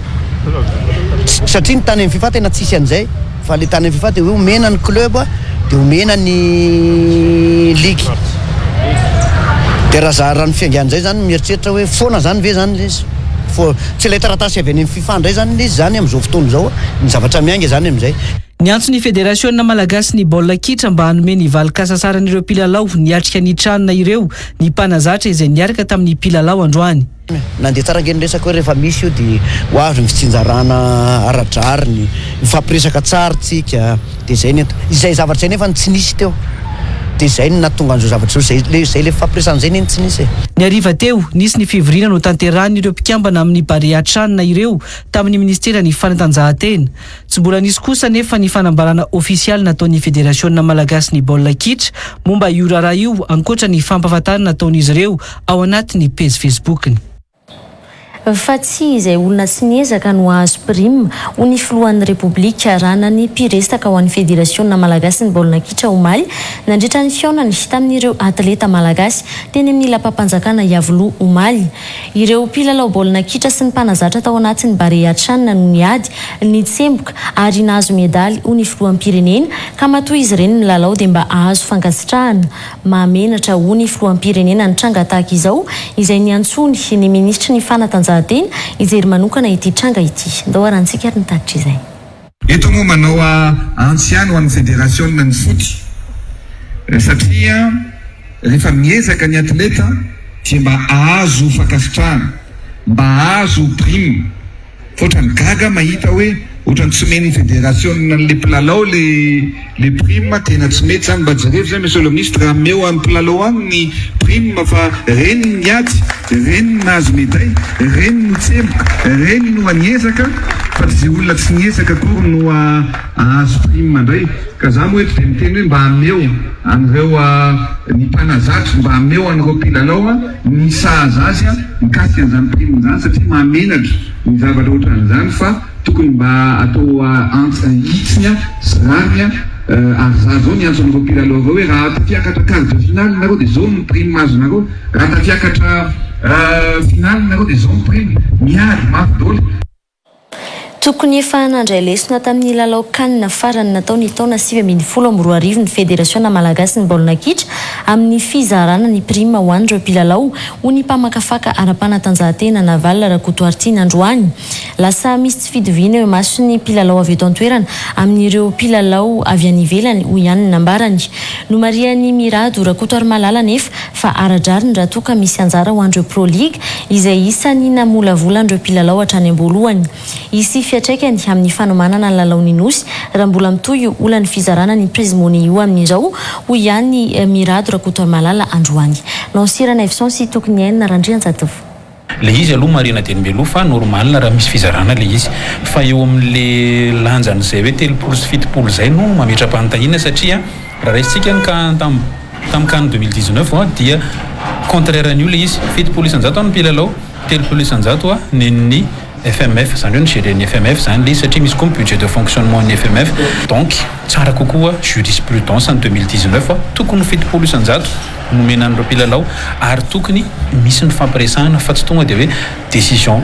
satria ny tany amin'ny FIFA tena tsisy an'izay fa le tany amin'ny FIFA dia hoe omena ny club dia omena ny ligue dia raha ny fiangan'izay zany mieritreritra hoe foana zany ve zany izy tsy ilay taratasy avy any amin'ny FIFA indray zany izy zany amin'izao fotoana izao ny zavatra miainga zany amin'izay. Ny antson'ny Fédération Malagasy ny baolina kitra mba hanome ny valikasasaranyireo mpilalao niatrika ny tranona ireo ny mpanazatra izay niaraka tamin'ny mpilalao androany. Nandeha tsara ngeny resaka hoe rehefa misy io dia ho avy ny fitsinjarana aradrariny mifampiresaka tsara tsika dia izay zavatra zay nefa tsy nisy teo dia izay no nahatonga an'izao zavatra zay le fampiresan'izay neny tsy nisy. Ny hariva teo nisy ny fivirina no tanteran'ireo mpikambana amin'ny Barea Tranona ireo tamin'ny ministera ny fanatanjahantena. Tsy mbola nisy kosa nefa ny fanambarana ofisialy nataon'ny Fédération Malagasy ny baolina kitra momba io raharaha io ankoatra ny fampahafantarana nataon'izy ireo ao anatin'ny page Facebook-ny. Fa tsy izay olona tsy niezaka no ahazo prime ho ny filohan'ny Repoblika rana ny mpiresaka ho an'ny Fédération Malagasy ny baolina kitra omaly nandritra ny fiaonany tamin'ireo atleta malagasy teny amin'ny lapam-panjakana Iavoloha omaly. Ireo mpilalao baolina kitra sy ny mpanazatra tao anatin'ny Barea Tranona no niady ny tsemboka ary nahazo medaly ho ny filoham-pirenena ka matoa izy ireny ny lalao dia mba ahazo fankasitrahana. Mahamenatra ho ny filoham-pirenena ny tranga tahaka izao izay niantsony ny ministra ny fanatanjahantena ijery manokana ity tranga ity. Ndao arantsika ary nitatitra izay. Eto moa manao antsiano ho an'ny Fédération ny foty satria rehefa miezaka ny atleta dia mba ahazo fankasitrahana mba ahazo prime fotrany gaga mahita hoe ohatrany tsy meny Fédération le mpilalao le prime tena tsy mety zany mba jerevy zay monsieur le ministre ameo amin'ny mpilalao any ny prime fa reny niady reny nahazo médaille reny no tsemboka reny no aniezaka fa tsy olona tsy niezaka kory no ahazo prime indray ka za moa eto dia miteny hoe mba ameo an'ireo ny mpanazatra mba ameo an'ireo mpilalao ny sahaza azy mikasika an'izany prime zany satria mahamenatra ny zavatra ohatran'izany fa tokony mba atao hitsiny zany ary za zao ny antson'ireo mpilalao avao hoe raha tafiakatra quart de finale nareo dia zao ny prime azonareo raha tafiakatra finale nareo dia zao ny prime miary mafy daholo. Tokony efa nandray lesona tamin'ny lalao kanina farany nataony taona 2012 ny Fédération Malagasy ny baolina kitra amin'ny fizarana ny prime ho an'ireo mpilalao ho ny mpamakafaka ara-panatanjahantena Naval Rakotoartina androany. Lasa misy tsy fidiviana eo maso ny mpilalao avy eto an-toerana amin'ireo mpilalao avy any ivelany ho ihany nambarany. No marian'ny Mirado Rakotoarmalala nefa fa aradrariny raha toa ka misy anjara ho an'ireo Pro League izay isany namolavolan'ireo mpilalao hatrany am-boalohany. Fiatraikany amin'ny fanomanana ny lalaon'ny nosy raha mbola mitohy olan'ny fizarana ny prize money io amin'izao ho ihany Mirado Rakotoarmalala androany. Naosirana efsonsy tokony hainy narandrian-jatovo. Le izy aloha marina teny fa normal raha misy fizarana le izy fa eo amin'le lanjan'izay hoe 3 sy 7 zay no mametra-panontaniana satria raha raisitsika tamin'ny CAN 2019 dia contraire an'io le izy 7 isan-jato ny mpilalao 3 isan-jato nen'ny FMF zany hoe ny géren'ny FMF zany le satria misy koa ny budget de fonctionnement ny FMF donc tsara kokoa jurisprudence en 2019 tokony ho fitopolo isan-jato nomena an'ireo mpilalao ary tokony misy ny fampiresahana fa tsy tonga dia hoe décision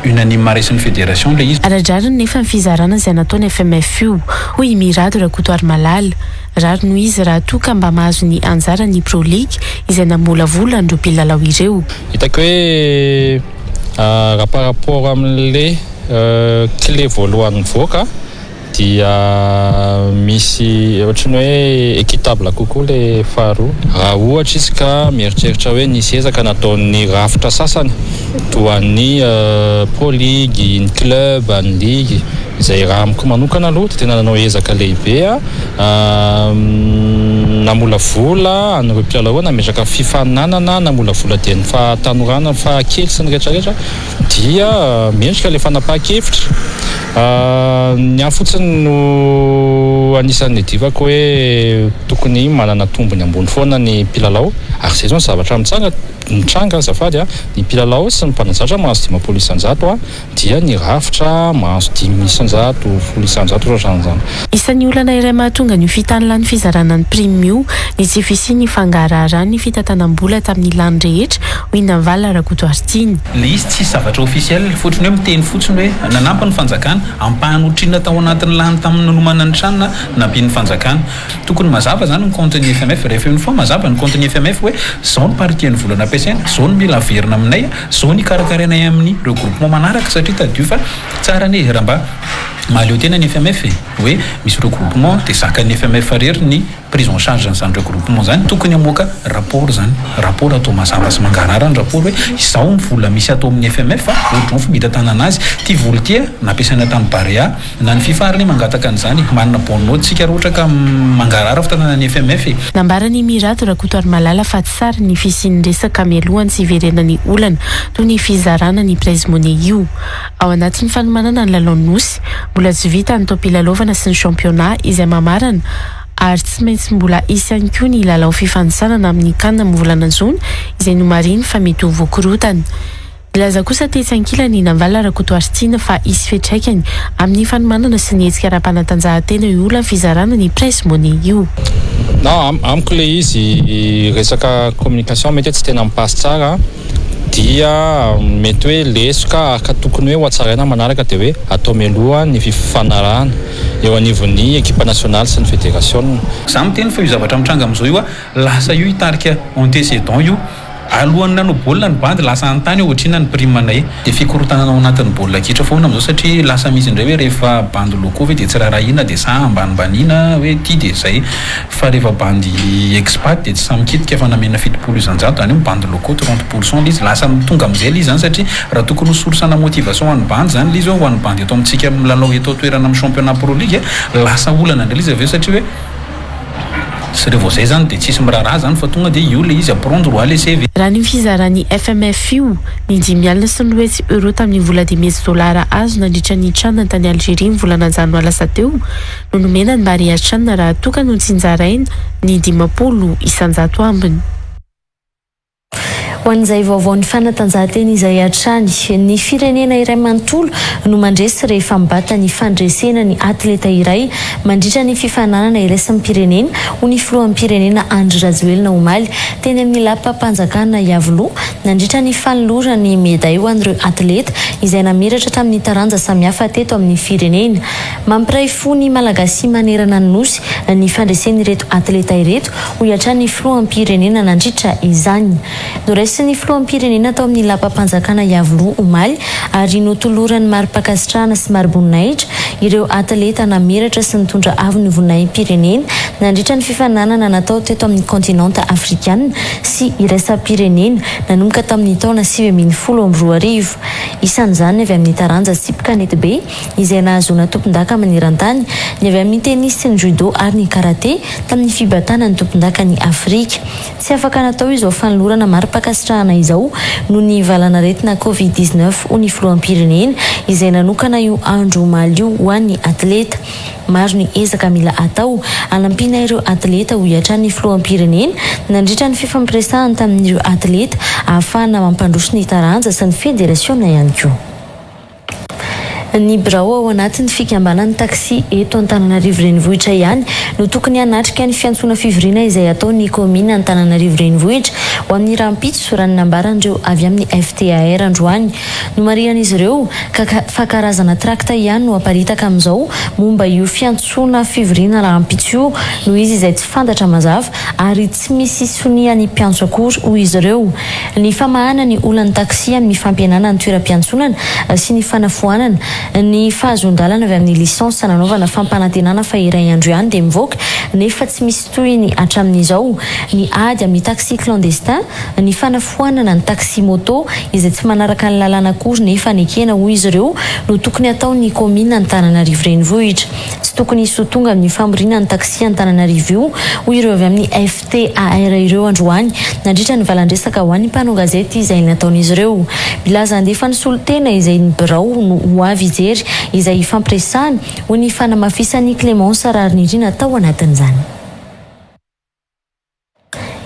unanime maresin'ny fédération le izy aradrariny nefa ny fizarana izay nataony FMF io hoy mirado Rakotoary Malala rary no izy raha toka mba mahazo ny anjara ny Pro League izay namolavola an'ireo mpilalao ireo hitako hoe raha par rapport amin'le clé voalohany voaka dia misy ohatrany hoe équitable kokoa le faharoa raha ohatra izy ka mieritreritra hoe nisy ezaka nataon'ny rafitra sasany toa ny Pro League, ny club, ny ligue izay raha amiko manokana aloha dia tena nanao ezaka lehibe namolavola an'ireo mpilalao nametraka fifaninanana namolavola dia ny fahatanorana fahakely sy ny rehetrarehetra dia mendrika le fanapahan-kevitra ny afotsiny no anisan'ny divako hoe tokony manana tombony ambony foana ny mpilalao ary zay zao ny zavatra mitranga azafady ny mpilalao sy ny mpanazatra mahazo 10 isan-jato dia ny rafitra mahazo 10 isan-jato 10 isan-jato ohatran'izany. Isan'ny olana iray mahatonga ny fitanilany fizarana ny prime io ny tsy fisiany fangaraharahan'ny fitantanam-bola tamin'ny lany rehetra hoy Navala Rakotoary Tiny. Le izy tsy zavatra officiel fotsiny hoe miteny fotsiny hoe nanampy ny fanjakana ampahanotrina tao anatin'ny lany tamin'ny nanomana ny tranona nampiany fanjakana tokony mazava zany ny compte-ny FMF rehefa iny foa mazava ny compte-ny FMF hoe zao ny paritian'ny volana ampiasaina zao ny mila averina aminay zao ny karakarainay amin'ny regroupement manaraka satria tadio fa tsara ny raha mba mahaleo tena ny FMF hoe misy regroupement dia zakan'ny FMF rery ny prise en charge n'izany regroupement zany tokony hamoaka rapport zany rapport atao mazava sy mangarara ny rapport hoe izao ny vola misy atao amin'ny FMF ohatrao fombitatana anazy ty vola tia nampiasaina tamin'ny Barea na ny FIFA ary mangataka an'izany manana bonne note tsika raha ohatra ka mangarara fitanana ny FMF nambarany Mirato Rakotoary Malala fa tsara ny fisian'ny resaka mialohan'ny sy iverenan'ny olana toy ny fizarana ny prise-monnaie io ao anatin'ny fanomanana ny lalao nosy mbola tsy vita ny toam-pilalovana sy ny championnat izay mamarana ary tsy maintsy mbola isany koa ny lalao fifanitsanana amin'ny kanina amin'ny volana Jona izay nomariny fa mety ho voakorotana. Ilaza kosa tetsy ankilany Navala Rakotoary Tiny fa isy fiantraikany amin'ny fanomanana sy ny hetsika ara-panatanjahantena io olana fizarana ny prise-monnaie io. Amiko le izy resaka communication mety tsy tena mipaso tsara dia mety hoe lesoka ka tokony hoe ho atsaraina manaraka dia hoe atao mialoha ny fifanarahana eo anivon'ny équipe nationale sy ny fédération. Za miteny fa io zavatra mitranga amin'izao io lasa io hitarika antécédent io alohan'ny nanao baolina ny bandy lasa antany ohatrina ny primanay dia fikorotana ao anatin'ny baolina kitra foana amin'izao satria lasa misy indray hoe rehefa bandy locaux hoe dia tsy raharahiana dia sa ambanimbaniana hoe ty dia zay fa rehefa bandy expat dia tsy samy kitika fa namena 70 isan-jato zany hoe bandy locaux 30% izy lasa tonga amin'izay izy zany satria raha tokony ho sorsana motivation ho an'ny bandy zany izy ho an'ny bandy eto amintsika milalao eto toerana amin'ny championnat Pro League lasa olana indray izy aveo satria hoe sy rehefa zay zany dia tsisy miraharaha zany fa tonga dia io le izy aprendre ho ALCV. Raha ny fizarany FMF io ny 10 alina sy ny roetsy euro tamin'ny vola $10 azo nandritra ny tranona tany Algérie ny volana janoary lasa teo no nomena ny Maria Tranona raha toka no tsinjaraina ny 50 isan-jato ambiny. Ho an'izay vaovao ny fanatanjahantena izay hatrany ny firenena iray manontolo no mandresy rehefa mibata ny fandresena ny atleta iray mandritra ny fifananana iraisany pirenena ho ny filohan'ny pirenena Andry Rajoelina Omaly teny amin'ny lapam-panjakana Iavoloha nandritra ny fanolora ny medaille ho an'ireo atleta izay namiratra tamin'ny taranja samihafa teto amin'ny firenena. Mampiray fo ny malagasy manerana ny nosy ny fandresen'ireto atleta ireto ho hiatran'ny filohan'ny pirenena nandritra izany. Sy ny filohan'ny pirenena tao amin'ny lapam-panjakana Iavoloha Omaly ary notoloran'ny mari-pakasitrahana sy mari-boninahitra ireo atleta namiratra sy nitondra avo ny voninahim-pirenena nandritra ny fifananana natao teto amin'ny kontinanta afrikana sy iraisam-pirenena nanomboka tamin'ny taona 2012. Isan'izany avy amin'ny taranja Sipika Netbe izay nahazoana tompon-daka maneran-tany, ny avy amin'ny tennis sy ny judo ary ny karate tamin'ny fibatana ny tompon-daka ny Afrika. Tsy afaka natao izy ao fanolorana mari-pakasitrahana izao no ny valana retina COVID-19 ho ny filohan'ny pirenena izay nanokana io andro omaly io ho an'ny atleta. Maro ny ezaka mila atao anampiana ireo atleta ho hiatran'ny filohan'ny pirenena nandritra ny fifampiresahana tamin'ireo atleta ahafahana mampandroso ny taranja sy ny federasiona ihany koa. Ny birao ao anatin'ny fikambanan'ny taxi eto Antananarivo renivohitra ihany no tokony hanatrika ny fiantsoana fivoriana izay ataon'ny komina Antananarivo renivohitra ho amin'ny rahampitso raha nambaran'ireo avy amin'ny FTAR androany. No marian'izy ireo fa karazana trakta ihany no aparitaka amin'izao momba io fiantsoana fivoriana rahampitso io no izy izay tsy fantatra mazava ary tsy misy sonia ny mpiantso akory hoy izy ireo. Ny famahana ny olana taxi amin'ny fampianana ny toeram-piantsonana sy ny fanafoanana ny fahazondalana avy amin'ny lisansa nanaovana fampanantenana fa iray andro ihany dia mivoaka nefa tsy misy tohiny hatramin'izao. Ny ady amin'ny taxi clandestin, ny fanafoanana ny taxi moto izay tsy manaraka ny lalàna akory nefa nekena hoy izy ireo no tokony ataon'ny komina Antananarivo renivohitra. Tsy tokony hisotonga amin'ny famorina ny taxi Antananarivo io hoy ireo avy amin'ny FTAR ireo androany nandritra ny valandresaka ho an'ny mpanao gazety izay nataon'izy ireo. Milaza andefa ny solotena izay ny birao no ho avy ijery izay ifampiresahany ho ny fanamafisany Clémence Rarnirina tao anatin'izany.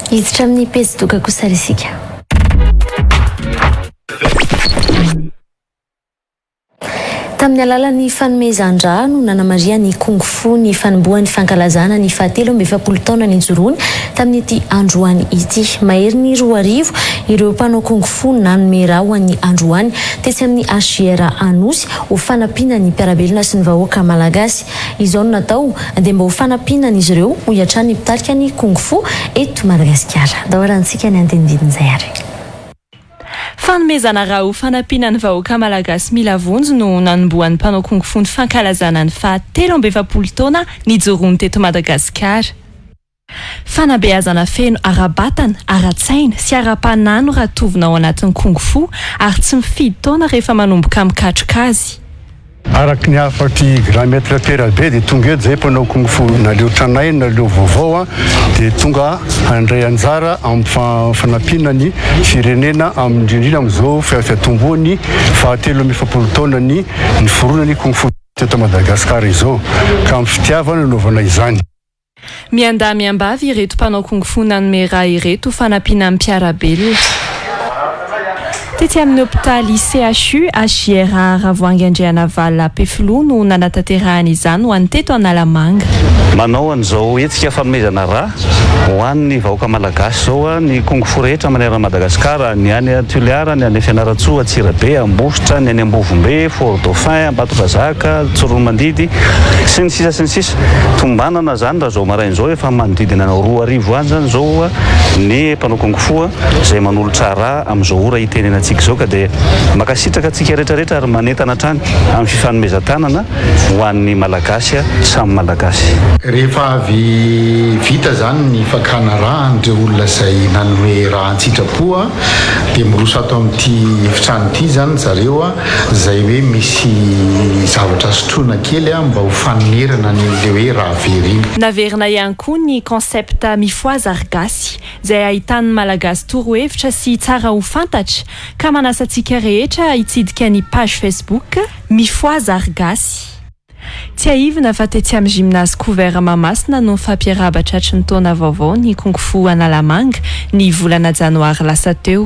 Hiditra amin'ny pejy doka kosa isika. Tamin'ny alalan'ny fanomezan-drà no nanamaria ny kung-fu ny fanombohan'ny fankalazana ny 17 taona ny joroany tamin'ity androany ity. Mahery ny 2 arivo ireo mpanao kung-fu nanome rà ho an'ny androany tetsy amin'ny HGR Anosy ho fanampiana ny mpiarabelona sy ny vahoaka malagasy. Izao no natao dia mba ho fanampiana izy ireo ho hiatrany mpitarika ny kung-fu eto Madagasikara. Dahorantsika ny andinidin'izay ary. Fanomezana rà ho fanampiana ny vahoaka malagasy mila vonjy no nanombohan'ny mpanao kung-fu ny fankalazana ny 17 taona nijoroany teto Madagasikara. Fanabeazana feno ara-batana, ara-tsaina sy ara-panano raha tovina ao anatin'ny kung-fu ary tsy mifidy taona rehefa manomboka mikatroka azy. Araka ny afatry grand maître Perabe dia tonga eto zay mpanao kung-fu naleo tranay naleo vaovao dia tonga handray anjara amin'ny fanampiana ny firenena indrindra amin'izao fiatomboany 17 taona ny foronany kung-fu teto Madagasikara izao ka amin'ny fitiavana naovana izany. Miandahy-miambavy ireto mpanao kung-fu nanome rà ireto fanampiana amin'ny mpiarabelona. Tetsy amin'ny hôpitaly CHU HGR Ravoahangy Andrianavalona Ampefiloha no nanatanterahana izany ho an'ny teto Analamanga. Manao an'izao hetsika fanomezana rà ho an'ny vahoaka malagasy zao ny kung-fu rehetra manerana Madagasikara, ny any Toliara, ny any Fianaratsoa, Antsirabe, Ambositra, ny any Ambovombe, Fort Dauphin, Ambatondrazaka, Tsoromandidy sy ny sisa. Tombanana zany raha zao marain'izao efa manodidina 2 arivo any zany zao ny mpanao kung-fu izay manolotra rà amin'izao ora hitenenantsika zao ka dia makasitraka antsika rehetrarehetra ary manentana hatrany amin'ny fifanomezan-tanana ho an'ny malagasy samy malagasy. Rehefa avy vita zany ny fakana rà an'ireo olona izay nanome rà an-tsitrapo dia miroso ato amin'ity efitrano ity zany zareo izay hoe misy zavatra sotroina kely mba ho fanerana n'ilay hoe rà very iny. Naverina ihany koa ny concept mifoaza argasy izay ahitan'ny malagasy torohevitra sy tsara ho fantatra ka manasa antsika rehetra hitsidika ny page Facebook mifoaza argasy. Tsy aivina fa tetsy amin'ny gymnase couvert Mahamasina no fampiarabatra hatry ny taona vaovao ny kung-fu Analamanga ny volana janoary lasa teo.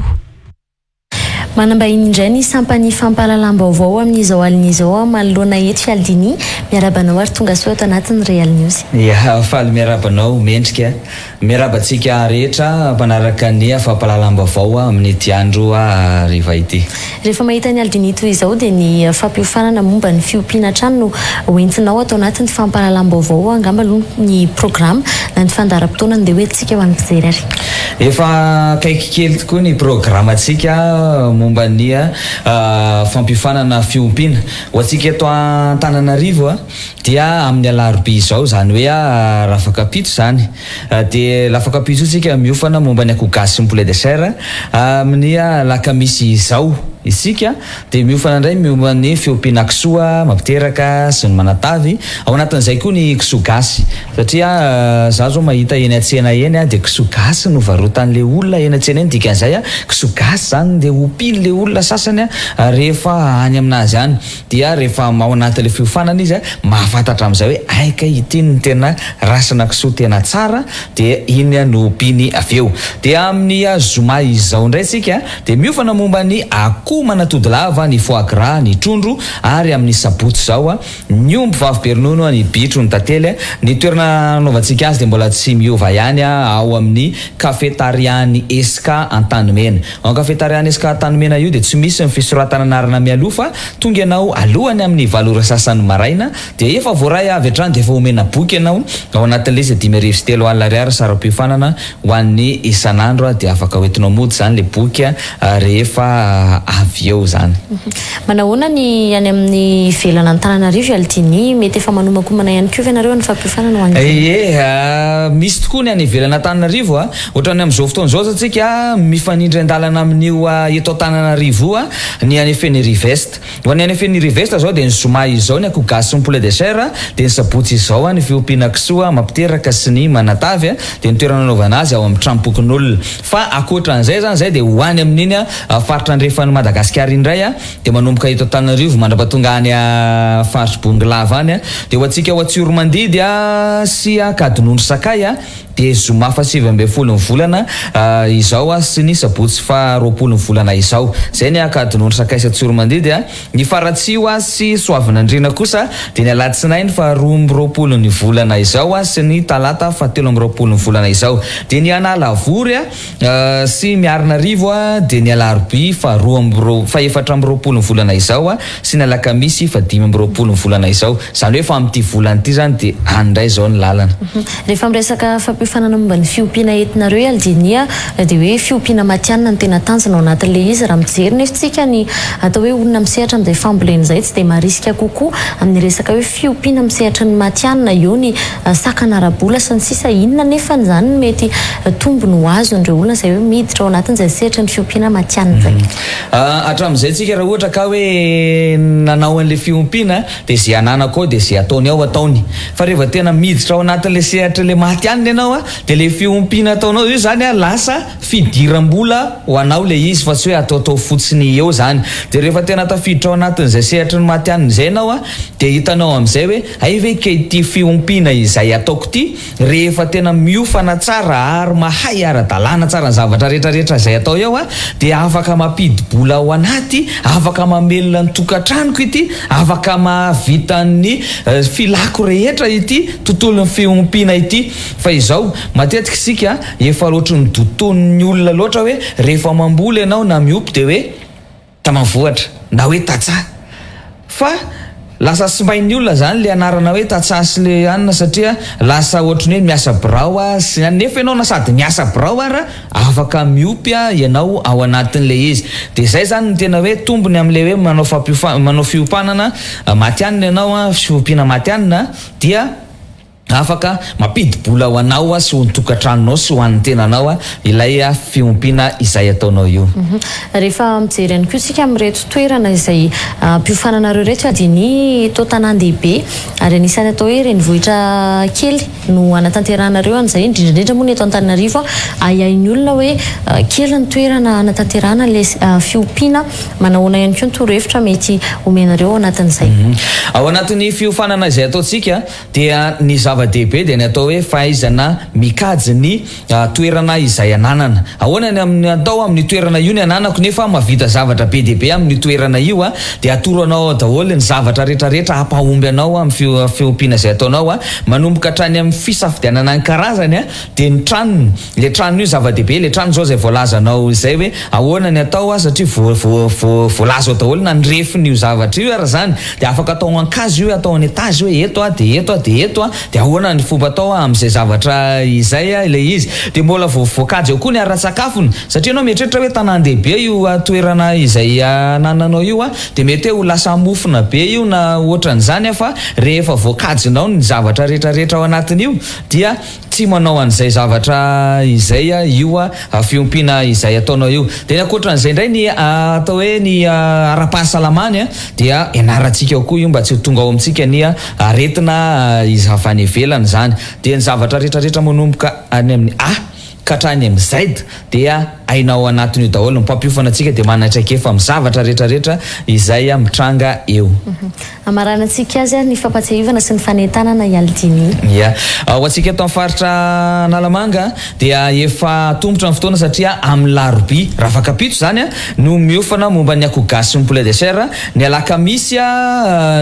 Manambahiny indray ny sampany fampahalalam-baovao amin'izao alin'izao manoloana eto Fialdini miarabanao ary tonga soa ato anatin'ny Real News. Faly miarabanao mendrika miarabantsika rehetra manaraka ny fampahalalam-baovao amin'ity andro riva ity. Rehefa mahita ny Aldini toy izao dia ny fampiofanana momba ny fiompiana trano no hoentinao ato anatin'ny fampahalalam-baovao angamba aloha ny programme na ny fandaharam-potoana dia hoe tsika ho an'ny mpijery ary. Efa kaiky kely tokoa ny programme atsika momba ny fampiofanana fiompiana ho antsika eto Antananarivo dia amin'ny alarobia izao zany hoe rafakapitso zany dia lafakapitso tsika miofana momba ny akoho gasy sy ny poulet de chair amin'ny lakamisy izao isika dia miofana indray momba ny fiompiana kisoa mampiteraka sy ny manatavy ao anatin'izay koa ny kisoa gasy satria za zao mahita eny an-tsena eny dia kisoa gasy no varotan'le olona eny an-tsena eny dikan'izay kisoa gasy zany dia ompian'le olona sasany rehefa any aminazy any dia rehefa ao anatin'le fiofanana izy mahafantatra amin'izay hoe aika ity ny tena rasana kisoa tena tsara dia iny no ompiany avy eo. Dia amin'ny zoma izao indray tsika dia miofana momba ny akoho akoho manatody lava, ny foie gras, ny trondro, ary amin'ny sabotsy zao ny omby vavim-peronono, ny bitro, ny tantely. Ny toerana anaovantsika azy de mbola tsy miova ihany ao amin'ny cafétariany Eska Antanimena. Ao cafétariany Eska Antanimena io de tsy misy ny fisoratana anarana mialoha fa tonga ianao alohany amin'ny 7 maraina de efa voaray avy hatrany de efa omena boky ianao ao anatin'le izy 5,3 alina sara-piofanana ho an'ny isan'andro de afaka hoentinao mody zany le boky rehefa avy eo zany. Manahoana ny any amin'ny velana Antananarivo Aldiny mety efa manomakomana ihany koa ianareo ny fampiofanana ho an'izay? Misy tokoa ny any ivelana Antananarivo ohatrany amin'izao fotoana zao satsika mifanindry andalana amin'io eto Antananarivo ny any Fenirivest. Ho any Fenirivest zao de ny zoma izao ny akoho gasy sy ny poulet de chair de ny sabotsy izao ny fiompiana kisoa mampiteraka sy ny manatavy de ny toerana anaovana azy ao amin'ny trampokon'olona. Fa akoatran'izay zany zay de hoany amin'iny faritra andrefan'ny Madagasikara indray de manomboka eto Antananarivo mandrapatonga any faritry Bongolava any de ho antsika ho Atsioromandidy sy Kadinondro Sakay de zoma fa 7 volana izao sy ny sabotsy fa 20 volana izao. Zay ny Kadinondro Sakay sy Atsioromandidy. Ny Faratsio sy Soavinandrina kosa de ny alatsinainy fa 20 volana izao sy ny talata fa 13 volana izao. De ny Analavory sy Miarinarivo de ny Alarobia fa 4 volana izao sy ny Alakamisy fa 5 volana izao. Zany hoe fa amin'ity volana ity zany de andray zao ny lalana. Rehefa miresaka fampifanana momba ny fiompiana entinareo Aldinia de hoe fiompiana matianina ny tena tanjona ao anatin'le izy raha mijery nefa tsika ny atao hoe olona misehatra amin'izay fambolena izay tsy de marisika kokoa amin'ny resaka hoe fiompiana misehatra ny matianina eo ny sakana arabola sy ny sisa inona nefa zany mety tombony ho azo andreo olona izay hoe miditra ao anatin'izay sehatra ny fiompiana matianina zay. Hatramin'izay tsika raha ohatra ka hoe nanao an'le fiompiana de zay ananako de zay ataony ao ataony fa rehefa tena miditra ao anatin'le sehatra le matianina ianao de le fiompiana ataonao io zany lasa fidiram-bola ho anao le izy fa tsy hoe ataotao fotsiny eo zany. De rehefa tena tafiditra ao anatin'izay sehatra ny matianina izay ianao de hitanao amin'izay hoe ay ve ke ity fiompiana izay ataoko ity rehefa tena miofana tsara ary mahay ara-dalàna tsara ny zavatra rehetrarehetra izay atao eo de afaka mampidy-bola ao anaty, afaka mamelona ny tokantranoko ity, afaka mahavita ny filako rehetra ity tontolon'ny fiompiana ity. Fa izao matetika sika efa loatra ny doton'ny olona loatra hoe rehefa mamboly ianao na miompy de hoe tamavoatra na hoe tatsaha fa lasa sy main'ny olona zany le anarana hoe tatsaha sy le anina satria lasa ohatrany hoe miasa birao sy nefa ianao na sady miasa birao ara afaka miopy ianao ao anatin'le izy. De zay zany ny tena hoe tombony amin'le hoe manao fiompanana matianina ianao fiompiana matianina dia afaka mampidy-bola ho anao sy ho ny-tokantranonao sy ho an'ny tenanao ilay fiompiana izay ataonao io. Rehefa mijery ihany koa tsika amin'reto toerana izay mpiofananareo reto adiny tao tanan-dehibe ary anisany atao hoe renivohitra kely no anatanteranareo an'izay indrindrandrindra moa ny eto Antananarivo ayain'ny olona hoe kely ny toerana anatanterana le fiompiana manahoana ihany koa ny torohevitra mety omenareo ao anatin'izay. Ao anatin'ny fiofanana izay ataontsika dia ny zava-dehibe de ny atao hoe fahaizana mikajy ny toerana izay ananana. Ahoana ny amin'ny atao amin'ny toerana io ny ananako nefa mavita zavatra be dehibe amin'ny toerana io de atoro anao daholo ny zavatra rehetrarehetra hampahomby anao amin'ny fiompiana izay ataonao manomboka hatrany amin'ny fisafidianana ny karazany de ny tranony le tranony io zava-dehibe le trano zao zay voalazanao izay hoe ahoana ny atao satria voalaza daholo na nyrefin'io zavatra io ara zany de afaka atao ankazo io atao any etazy hoe eto de eto de eto de ahoana ny fomba atao amin'izay zavatra izay le izy de mbola voakajy eo koa ny ara-tsakafony satria anao mieritreritra hoe tanan-dehibe io toerana izay nananao io de mety ho lasa mofona be io na ohatran'izany fa rehefa voakajinao ny zavatra rehetrarehetra ao anatin'io dia tsy manao an'izay zavatra izay io fiompiana izay ataonao io. De ny akoatran'izay indray ny atao hoe ny ara-pahasalamany dia ianarantsika ao koa io mba tsy ho tonga ao amintsika ny aretina izy avy any ivelany zany de ny zavatra rehetrarehetra manomboka any amin'ny ka hatrany amin'ny zaida dia ainao anatin'io daholo mpampiofana antsika dia manatraikefa amin'ny zavatra rehetrarehetra izay mitranga eo. Amaranantsika azy ny fampatsiahivana sy ny fanentanana ialdiny. Ya ho antsika eto amin'ny faritra Analamanga dia efa tombotra ny fotoana satria amin'ny larobia rafakapito zany no miofana momba ny akoho gasy sy ny poulet de chair. Ny alakamisy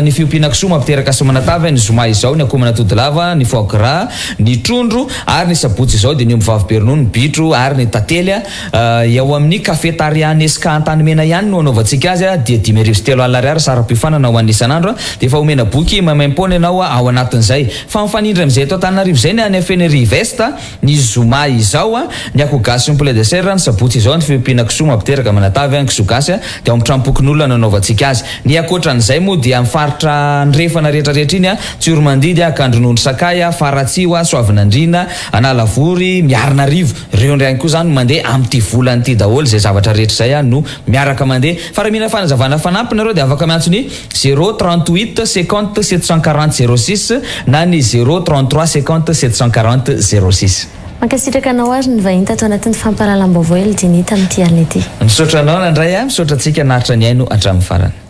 ny fiompiana kisoa mampiteraka somanatavy, ny zoma izao ny akoho manatody lava, ny foie gras, ny trondro ary ny sabotsy izao dia ny ombivavim-peronono, ny bitro ary ny tantely. Eo amin'ny cafétarianesca Antanimena ihany no anaovantsika azy dia 5,3 ariary sara-pifanana ho an'ny isan'andro dia efa omena boky maimaim-pona ianao ao anatin'izay. Fa mifanindry amin'izay eto Antananarivo izay ny FNR Vest, ny zoma izao ny akoho gasy ny poulet de chair, ny sabotsy izao ny fiompiana kisoa mampiteraka manatavy ny kisoa gasy dia ao amin'ny trampokin'olona no anaovantsika azy. Ny akoatran'izay moa dia mifaritra nyrefana rehetrarehetra iny Tsiorymandidy, Kandronondry Sakay, Faratsio, Soavinandrina, Analavory, Miarinarivo, reo ndray koa zany mandeha amin'ity volan'ity daholo zay zavatra rehetra zay no miaraka mandeha. Fa raha mila fanazavana fanampy nareo dia afaka miantso ny 038 50 740 06 na ny 033 50 740 06. Mankasitraka anao azy ny vahiny tato anatin'ny fampahalalam-baovao Eldinita amin'ity alina ity. Misaotra anao nandray misaotra antsika naritra ny aino hatramin'ny farany.